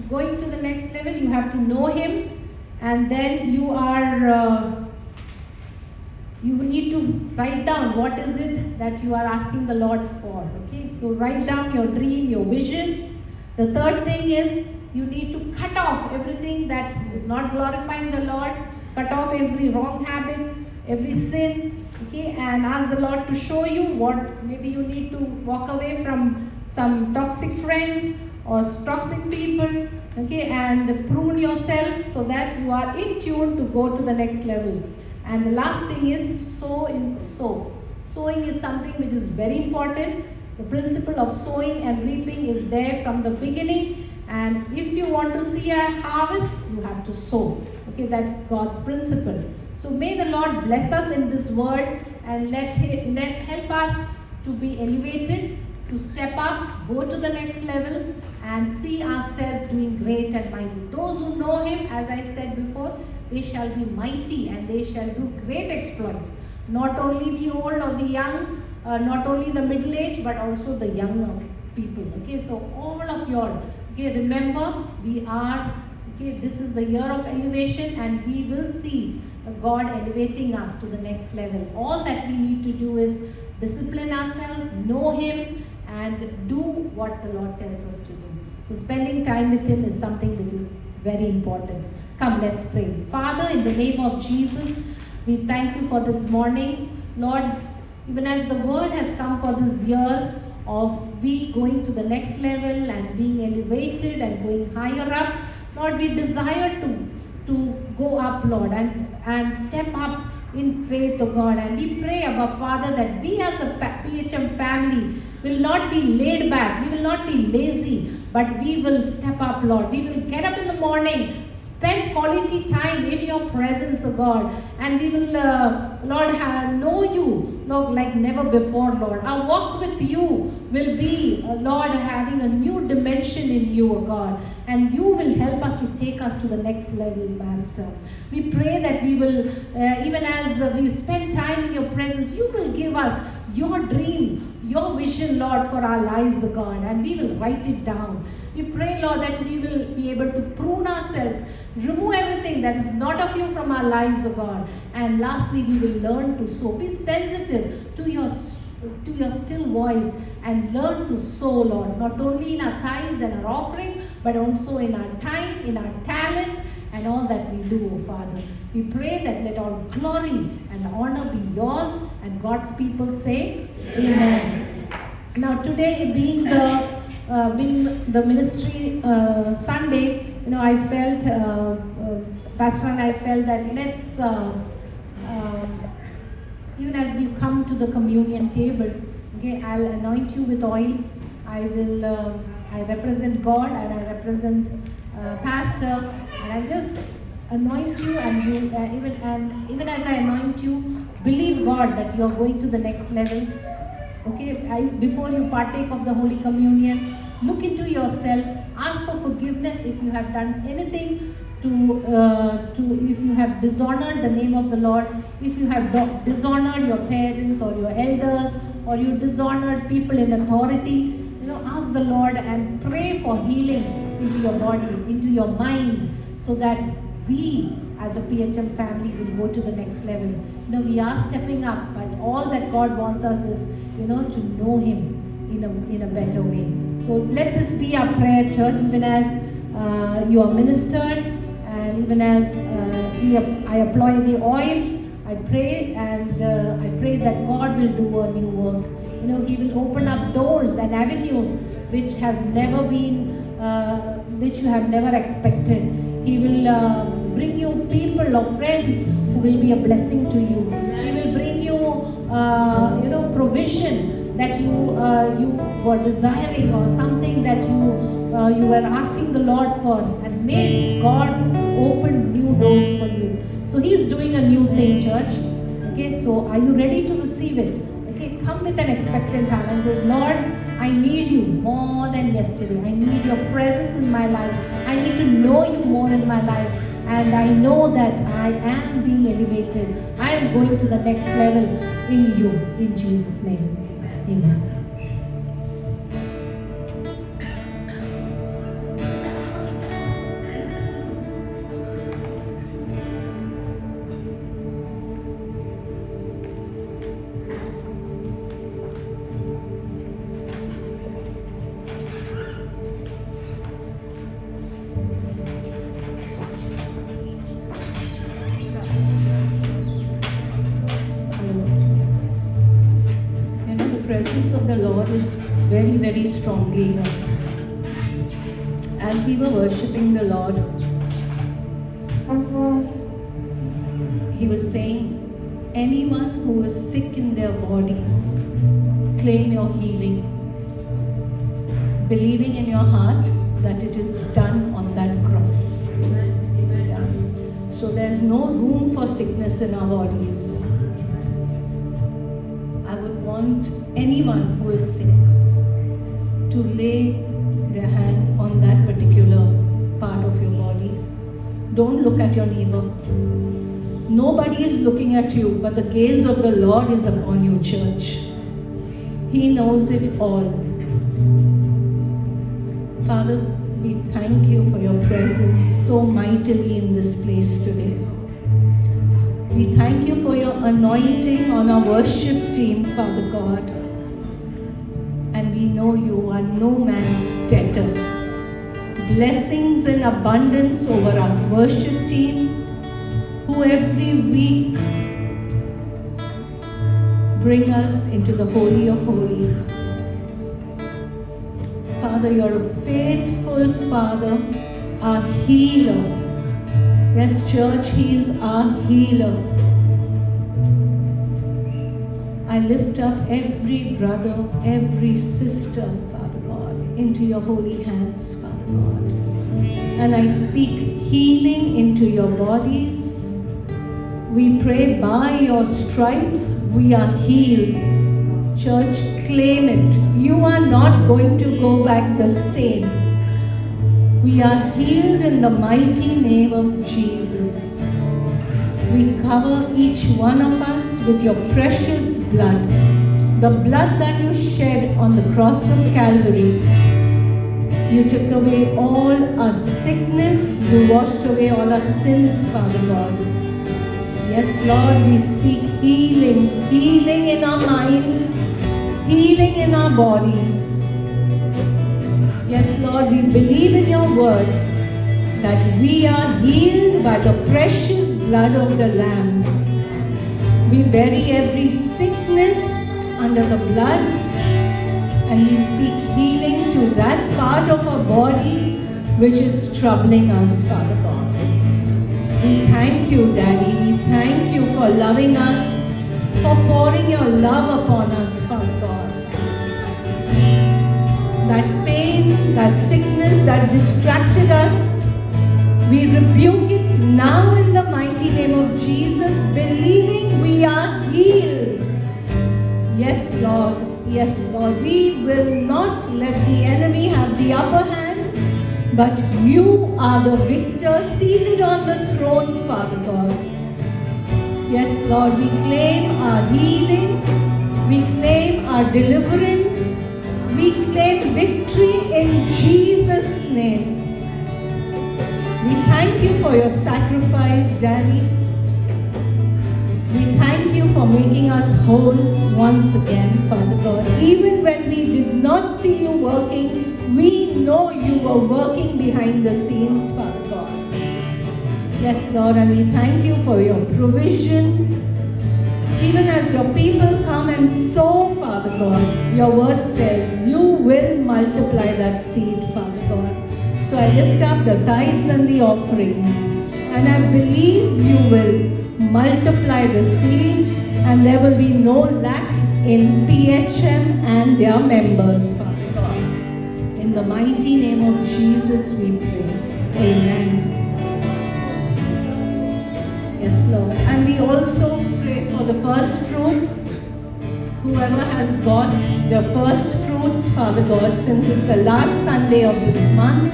going to the next level. You have to know Him, and then you need to write down what is it that you are asking the Lord for. Okay, so write down your dream, your vision. The third thing is you need to cut off everything that is not glorifying the Lord. Cut off every wrong habit. every sin, okay, and ask the Lord to show you what maybe you need to walk away from some toxic friends or toxic people, okay, and prune yourself so that you are in tune to go to the next level. And the last thing is sow. Sowing is something which is very important. The principle of sowing and reaping is there from the beginning, and if you want to see a harvest, you have to sow. Okay, that's God's principle. So may the Lord bless us in this word and let help us to be elevated, to step up, go to the next level, and see ourselves doing great and mighty. Those who know Him, as I said before, they shall be mighty and they shall do great exploits. Not only the old or the young, not only the middle age, but also the younger people. Okay, so all of y'all, okay, remember we are, okay, this is the year of elevation, and we will see God elevating us to the next level. All that we need to do is discipline ourselves, know Him, and do what the Lord tells us to do. So spending time with Him is something which is very important. Come, let's pray. Father, in the name of Jesus, we thank you for this morning. Lord, even as the word has come for this year of we going to the next level and being elevated and going higher up, Lord, we desire to go up, Lord, and step up in faith, oh God. And we pray, Abba Father, that we as a PHM family will not be laid back, we will not be lazy, but we will step up, Lord. We will get up in the morning, spend quality time in your presence, oh God, and we will, Lord, know you, Lord, like never before, Lord. Our walk with you will be, Lord, having a new dimension in you, oh God, and you will help us to take us to the next level, Master. We pray that we will, even as we spend time in your presence, you will give us your dream, your vision, Lord, for our lives, oh God, and we will write it down. We pray, Lord, that we will be able to prune ourselves, remove everything that is not of you from our lives, oh God, and lastly, we will learn to sow. Be sensitive to your still voice and learn to sow, Lord, not only in our tithes and our offering, but also in our time, in our talent, and all that we do, oh Father. We pray that let all glory and honor be yours, and God's people say, Amen. Now today being the ministry Sunday, you know, I felt, Pastor and I felt that let's, even as we come to the communion table, okay, I'll anoint you with oil. I represent God and I represent Pastor, and I just anoint you, and you even as I anoint you, believe God that you are going to the next level. Okay, before you partake of the Holy Communion, look into yourself, ask for forgiveness if you have done anything if you have dishonored the name of the Lord, if you have dishonored your parents or your elders, or you dishonored people in authority. You know, ask the Lord and pray for healing into your body, into your mind, so that we as a PHM family will go to the next level. You know, we are stepping up, but all that God wants us is, you know, to know Him in a better way. So let this be our prayer, church, even as you are ministered, and even as I apply the oil, I pray, and I pray that God will do a new work. You know, He will open up doors and avenues which has never been, which you have never expected. He will bring you people or friends who will be a blessing to you. He will bring you, you know, provision that you were desiring, or something that you were asking the Lord for, and may God open new doors for you. So He's doing a new thing, church. Okay, so are you ready to receive it? Okay, come with an expectant heart and say, Lord, I need you more than yesterday. I need your presence in my life. I need to know you more in my life. And I know that I am being elevated. I am going to the next level in you. In Jesus' name. Amen. very strongly here. As we were worshipping the Lord, He was saying, anyone who is sick in their bodies, claim your healing, believing in your heart that it is done on that cross. Yeah. So there's no room for sickness in our bodies. I would want anyone who is sick to lay their hand on that particular part of your body. Don't look at your neighbor. Nobody is looking at you, but the gaze of the Lord is upon you, church. He knows it all. Father, we thank you for your presence so mightily in this place today. We thank you for your anointing on our worship team, Father God. And we know you are no man's debtor. Blessings in abundance over our worship team, who every week bring us into the Holy of Holies. Father, you're a faithful Father, our healer. Yes, church, He's our healer. I lift up every brother, every sister, Father God, into your holy hands, Father God. And I speak healing into your bodies. We pray by your stripes we are healed. Church, claim it. You are not going to go back the same. We are healed in the mighty name of Jesus. We cover each one of us with your precious blood. The blood that you shed on the cross of Calvary. You took away all our sickness. You washed away all our sins, Father God. Yes, Lord, we speak healing. Healing in our minds. Healing in our bodies. Yes, Lord, we believe in your word that we are healed by the precious blood of the Lamb. We bury every sickness under the blood and we speak healing to that part of our body which is troubling us, Father God. We thank you, Daddy. We thank you for loving us, for pouring your love upon us, Father God. That pain, that sickness that distracted us, we rebuke it now in the mighty name of Jesus, believing we are healed. Yes, Lord. Yes, Lord. We will not let the enemy have the upper hand, but you are the victor seated on the throne, Father God. Yes, Lord, we claim our healing, we claim our deliverance, we claim victory in Jesus' name. We thank you for your sacrifice, Daddy. We thank you for making us whole once again, Father God. Even when we did not see you working, we know you were working behind the scenes, Father God. Yes, Lord, and we thank you for your provision. Even as your people come and sow, Father God, your word says you will multiply that seed, Father God. So I lift up the tithes and the offerings, and I believe you will multiply the seed, and there will be no lack in PHM and their members, Father God. In the mighty name of Jesus we pray. Amen. Yes, Lord. And we also pray for the first fruits. Whoever has got their first fruits, Father God, since it's the last Sunday of this month,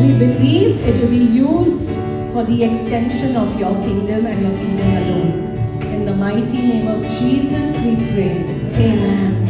we believe it will be used for the extension of your kingdom and your kingdom alone. In the mighty name of Jesus we pray. Amen.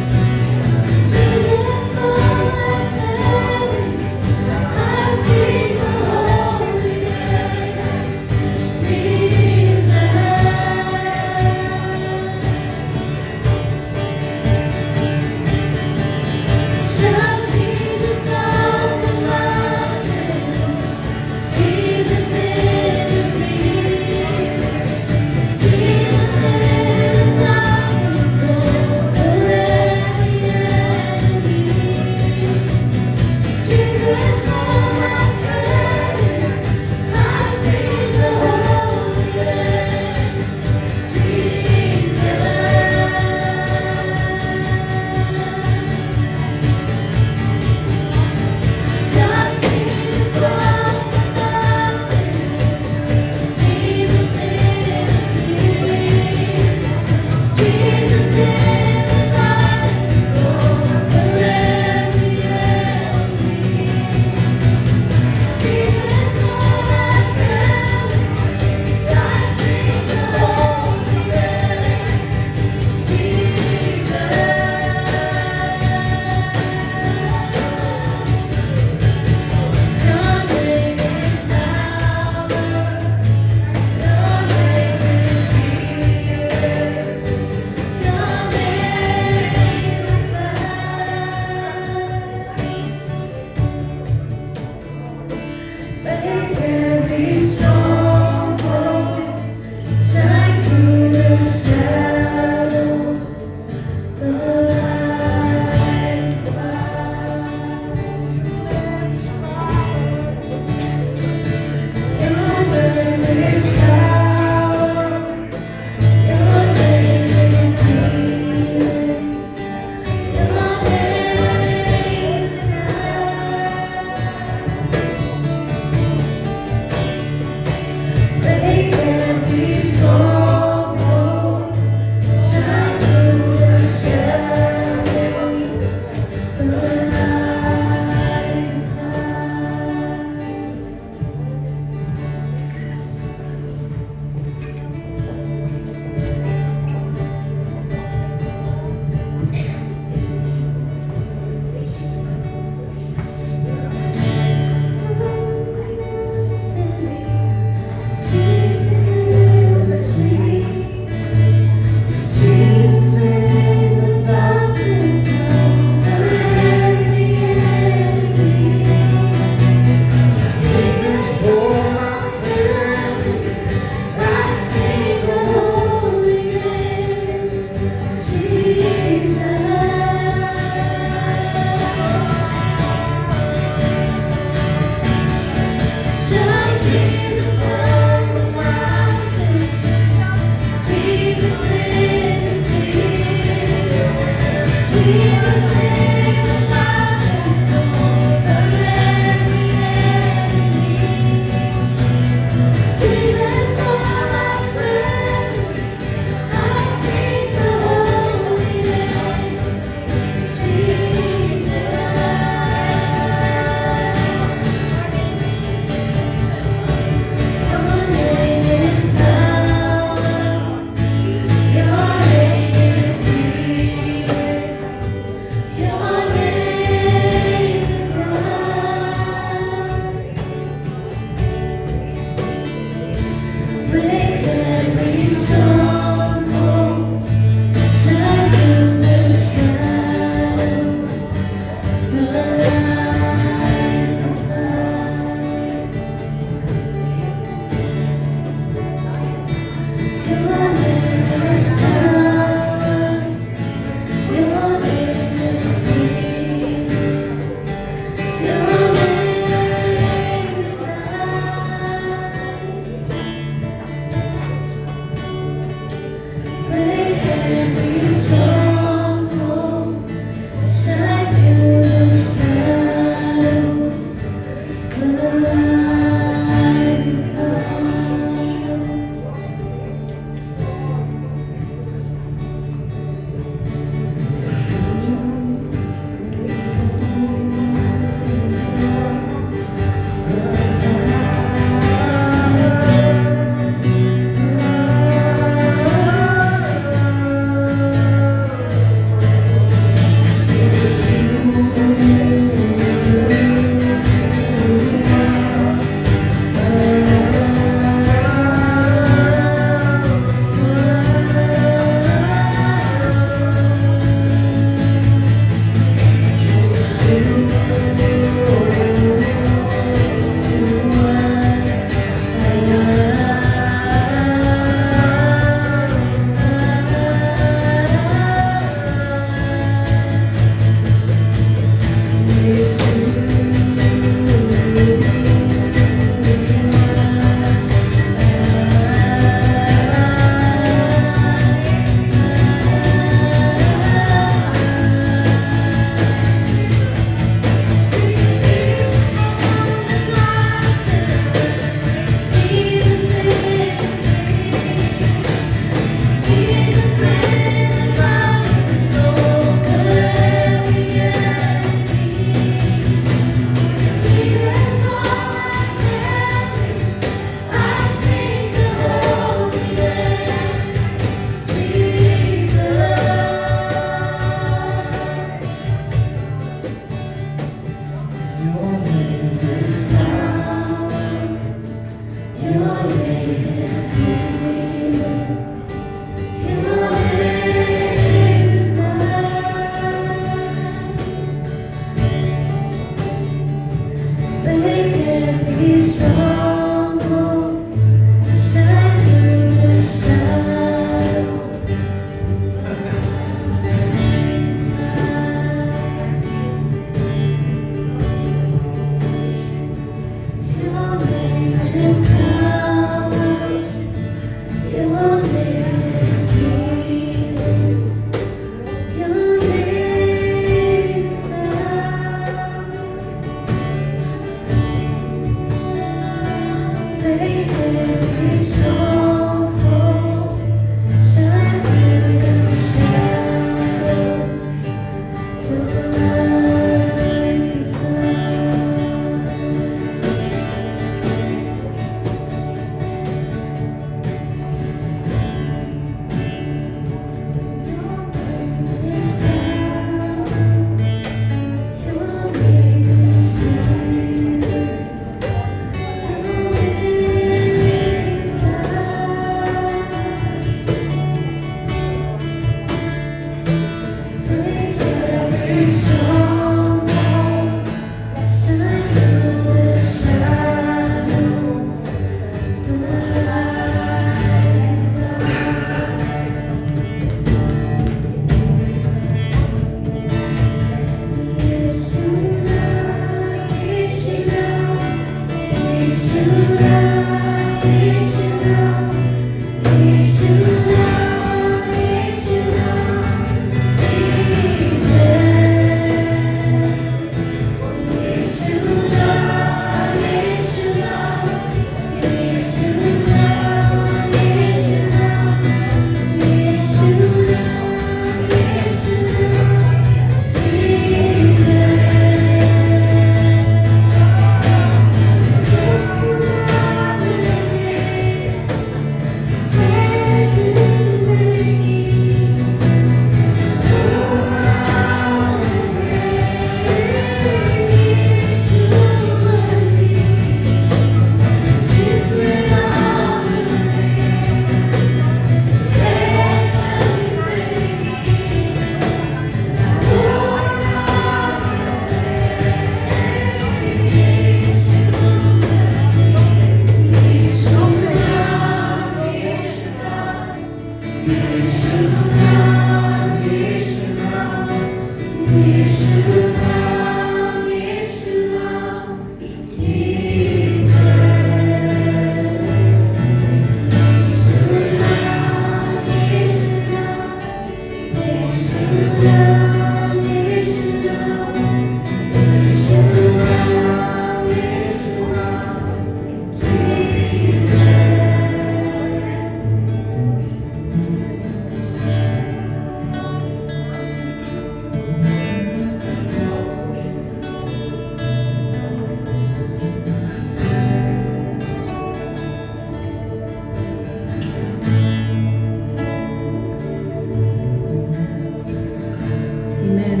Amen.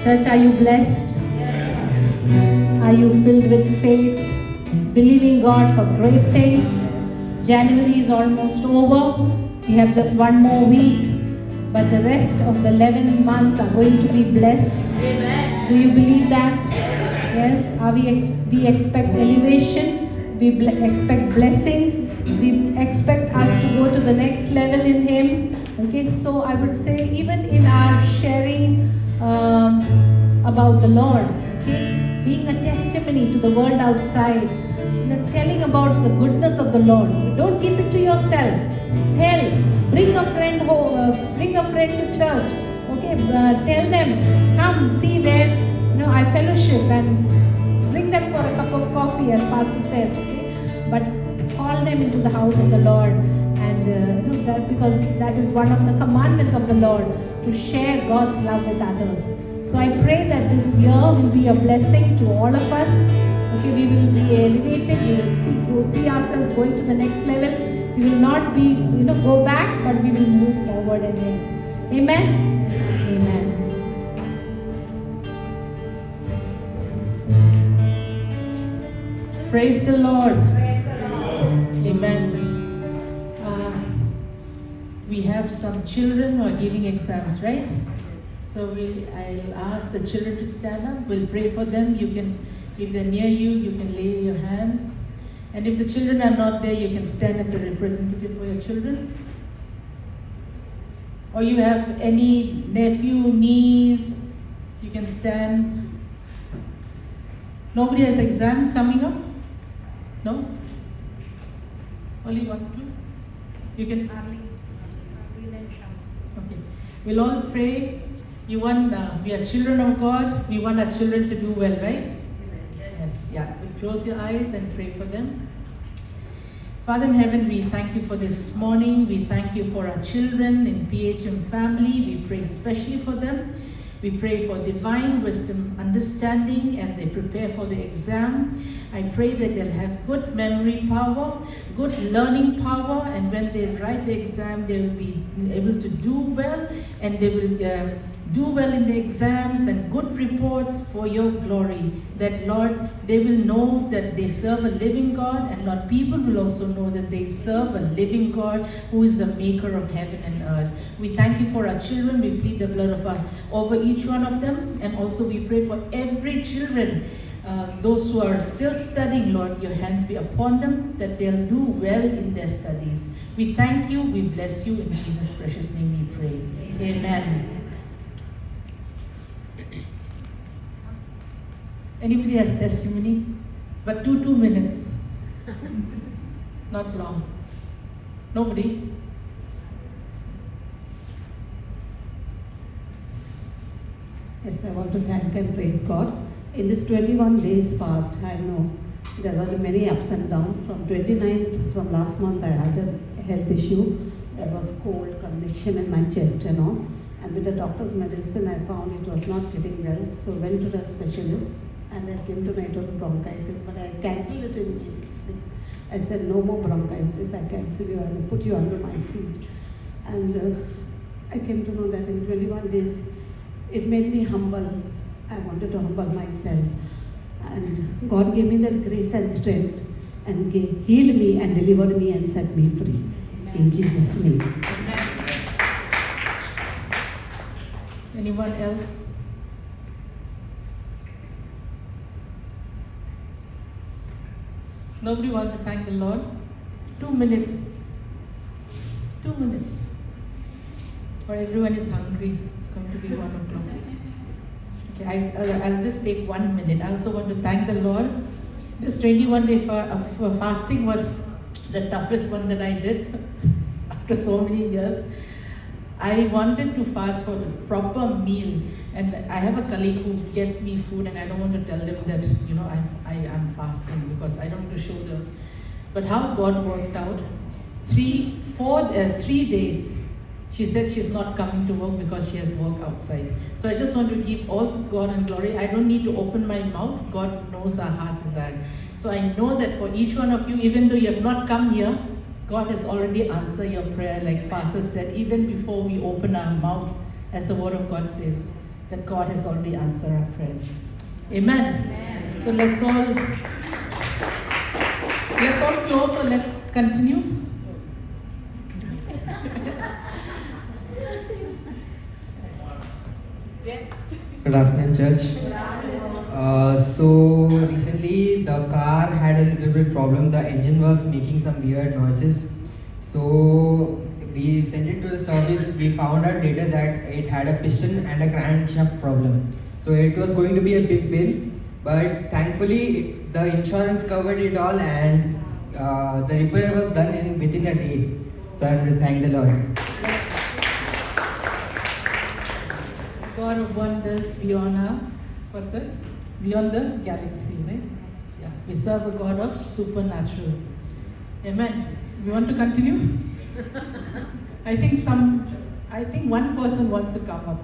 Church, are you blessed? Are you filled with faith, believing God for great things? January is almost over. We have just one more week, but the rest of the 11 months are going to be blessed. Amen. Do you believe that? Yes. Are we expect elevation. We expect blessings. We expect us to go to the next level in Him. Okay, so I would say even in our sharing about the Lord, okay, being a testimony to the world outside, telling about the goodness of the Lord. Don't keep it to yourself. Tell, bring a friend home, bring a friend to church. Okay, tell them, come see where I fellowship, and bring them for a cup of coffee, as Pastor says. Okay, but call them into the house of the Lord. And that, because that is one of the commandments of the Lord, to share God's love with others. So I pray that this year will be a blessing to all of us. Okay, we will be elevated. We will see ourselves going to the next level. We will not be go back, but we will move forward in Him. Amen. Amen. Praise the Lord. Amen. We have some children who are giving exams, right? So I'll ask the children to stand up. We'll pray for them. You can, if they're near you, you can lay your hands. And if the children are not there, you can stand as a representative for your children. Or you have any nephew, niece, you can stand. Nobody has exams coming up? No? Only one, two? You can stand. Okay. We'll all pray. We are children of God. We want our children to do well, right? Yes. Yeah. We'll close your eyes and pray for them. Father in heaven, we thank you for this morning. We thank you for our children in PHM family. We pray especially for them. We pray for divine wisdom, understanding as they prepare for the exam. I pray that they'll have good memory power, good learning power, and when they write the exam, they will be able to do well, and they will do well in the exams and good reports for your glory. That, Lord, they will know that they serve a living God, and Lord, people will also know that they serve a living God who is the maker of heaven and earth. We thank you for our children. We plead the blood of over each one of them, and also we pray for every children. Those who are still studying, Lord, your hands be upon them, that they'll do well in their studies. We thank you, we bless you, in Jesus' precious name we pray. Amen. Anybody has testimony? But 2 minutes. Not long. Nobody? Yes, I want to thank and praise God. In this 21 days fast, I know there were many ups and downs. From 29th, from last month, I had a health issue. There was cold, congestion in my chest and all. And with the doctor's medicine, I found it was not getting well. So went to the specialist, and I came to know it was bronchitis. But I cancelled it in Jesus' name. I said, no more bronchitis. I cancel you and put you under my feet. And I came to know that in 21 days, it made me humble. I wanted to humble myself. And God gave me that grace and strength and healed me and delivered me and set me free. Amen. In Jesus' name. Amen. Anyone else? Nobody want to thank the Lord? 2 minutes. 2 minutes. Or everyone is hungry. It's going to be 1 o'clock. Okay, I'll just take 1 minute. I also want to thank the Lord. This 21-day fasting was the toughest one that I did after so many years. I wanted to fast for a proper meal, and I have a colleague who gets me food, and I don't want to tell him that I'm fasting because I don't want to show them. But how God worked out, 3 days. She said she's not coming to work because she has work outside. So I just want to give all to God and glory. I don't need to open my mouth. God knows our heart's desire. So I know that for each one of you, even though you have not come here, God has already answered your prayer. Like Pastor said, even before we open our mouth, as the Word of God says, that God has already answered our prayers. Amen. Amen. So let's all close, or let's continue. Yes. Good afternoon, church. So recently the car had a little bit problem. The engine was making some weird noises. So we sent it to the service. We found out later that it had a piston and a crankshaft problem. So it was going to be a big bill, but thankfully the insurance covered it all, and the repair was done within a day. So I want to thank the Lord. God of wonders beyond beyond the galaxy, right? Yeah, we serve a God of supernatural. Amen. We want to continue? I think one person wants to come up.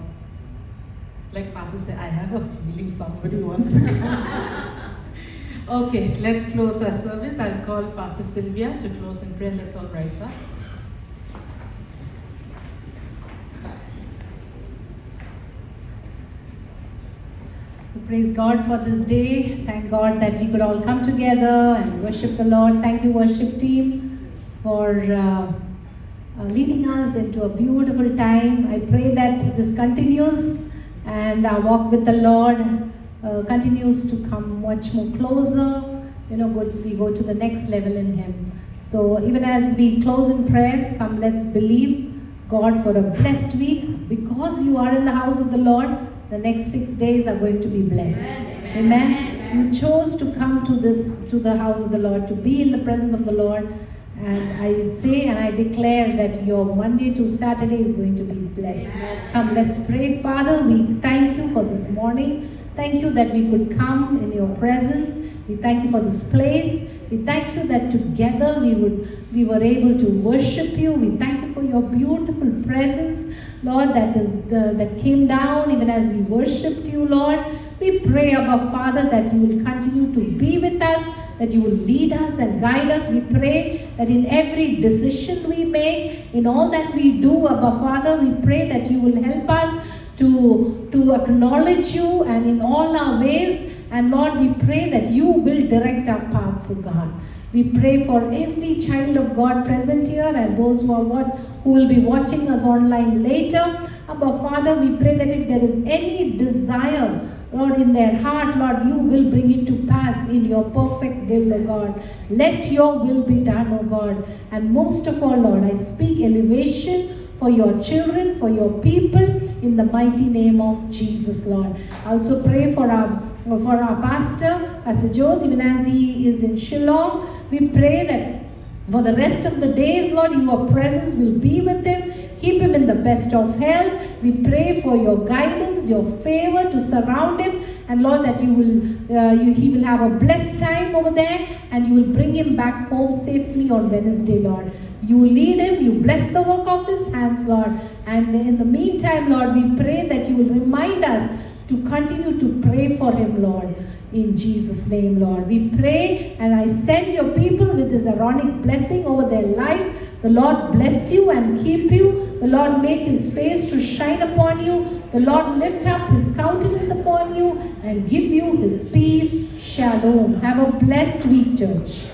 Like Pastor said, I have a feeling somebody wants to come up. Okay, let's close our service. I'll call Pastor Sylvia to close in prayer. Let's all rise up. So praise God for this day. Thank God that we could all come together and worship the Lord. Thank you, worship team, for leading us into a beautiful time. I pray that this continues and our walk with the Lord continues to come much more closer. We go to the next level in Him. So even as we close in prayer, come, let's believe God for a blessed week. Because you are in the house of the Lord, the next 6 days are going to be blessed. Amen. You chose to come to the house of the Lord, to be in the presence of the Lord. And I say and I declare that your Monday to Saturday is going to be blessed. Come, let's pray. Father, we thank you for this morning. Thank you that we could come in your presence. We thank you for this place. We thank you that together we were able to worship you. We thank you for your beautiful presence, Lord, that came down even as we worshipped you, Lord. We pray, Abba Father, that you will continue to be with us, that you will lead us and guide us. We pray that in every decision we make, in all that we do, Abba Father, we pray that you will help us to acknowledge you and in all our ways. And Lord, we pray that you will direct our paths, O God. We pray for every child of God present here and those who will be watching us online later. Abba Father, we pray that if there is any desire, Lord, in their heart, Lord, you will bring it to pass in your perfect will, O God. Let your will be done, O God. And most of all, Lord, I speak elevation for your children, for your people, in the mighty name of Jesus, Lord. I also pray for our pastor, Pastor Jose, even as he is in Shillong. We pray that for the rest of the days, Lord, your presence will be with him. Keep him in the best of health. We pray for your guidance, your favor to surround him. And Lord, that he will have a blessed time over there, and you will bring him back home safely on Wednesday, Lord. You lead him, you bless the work of his hands, Lord. And in the meantime, Lord, we pray that you will remind us to continue to pray for him, Lord. In Jesus' name, Lord. We pray, and I send your people with this Aaronic blessing over their life. The Lord bless you and keep you. The Lord make his face to shine upon you. The Lord lift up his countenance upon you and give you his peace. Shalom. Have a blessed week, church.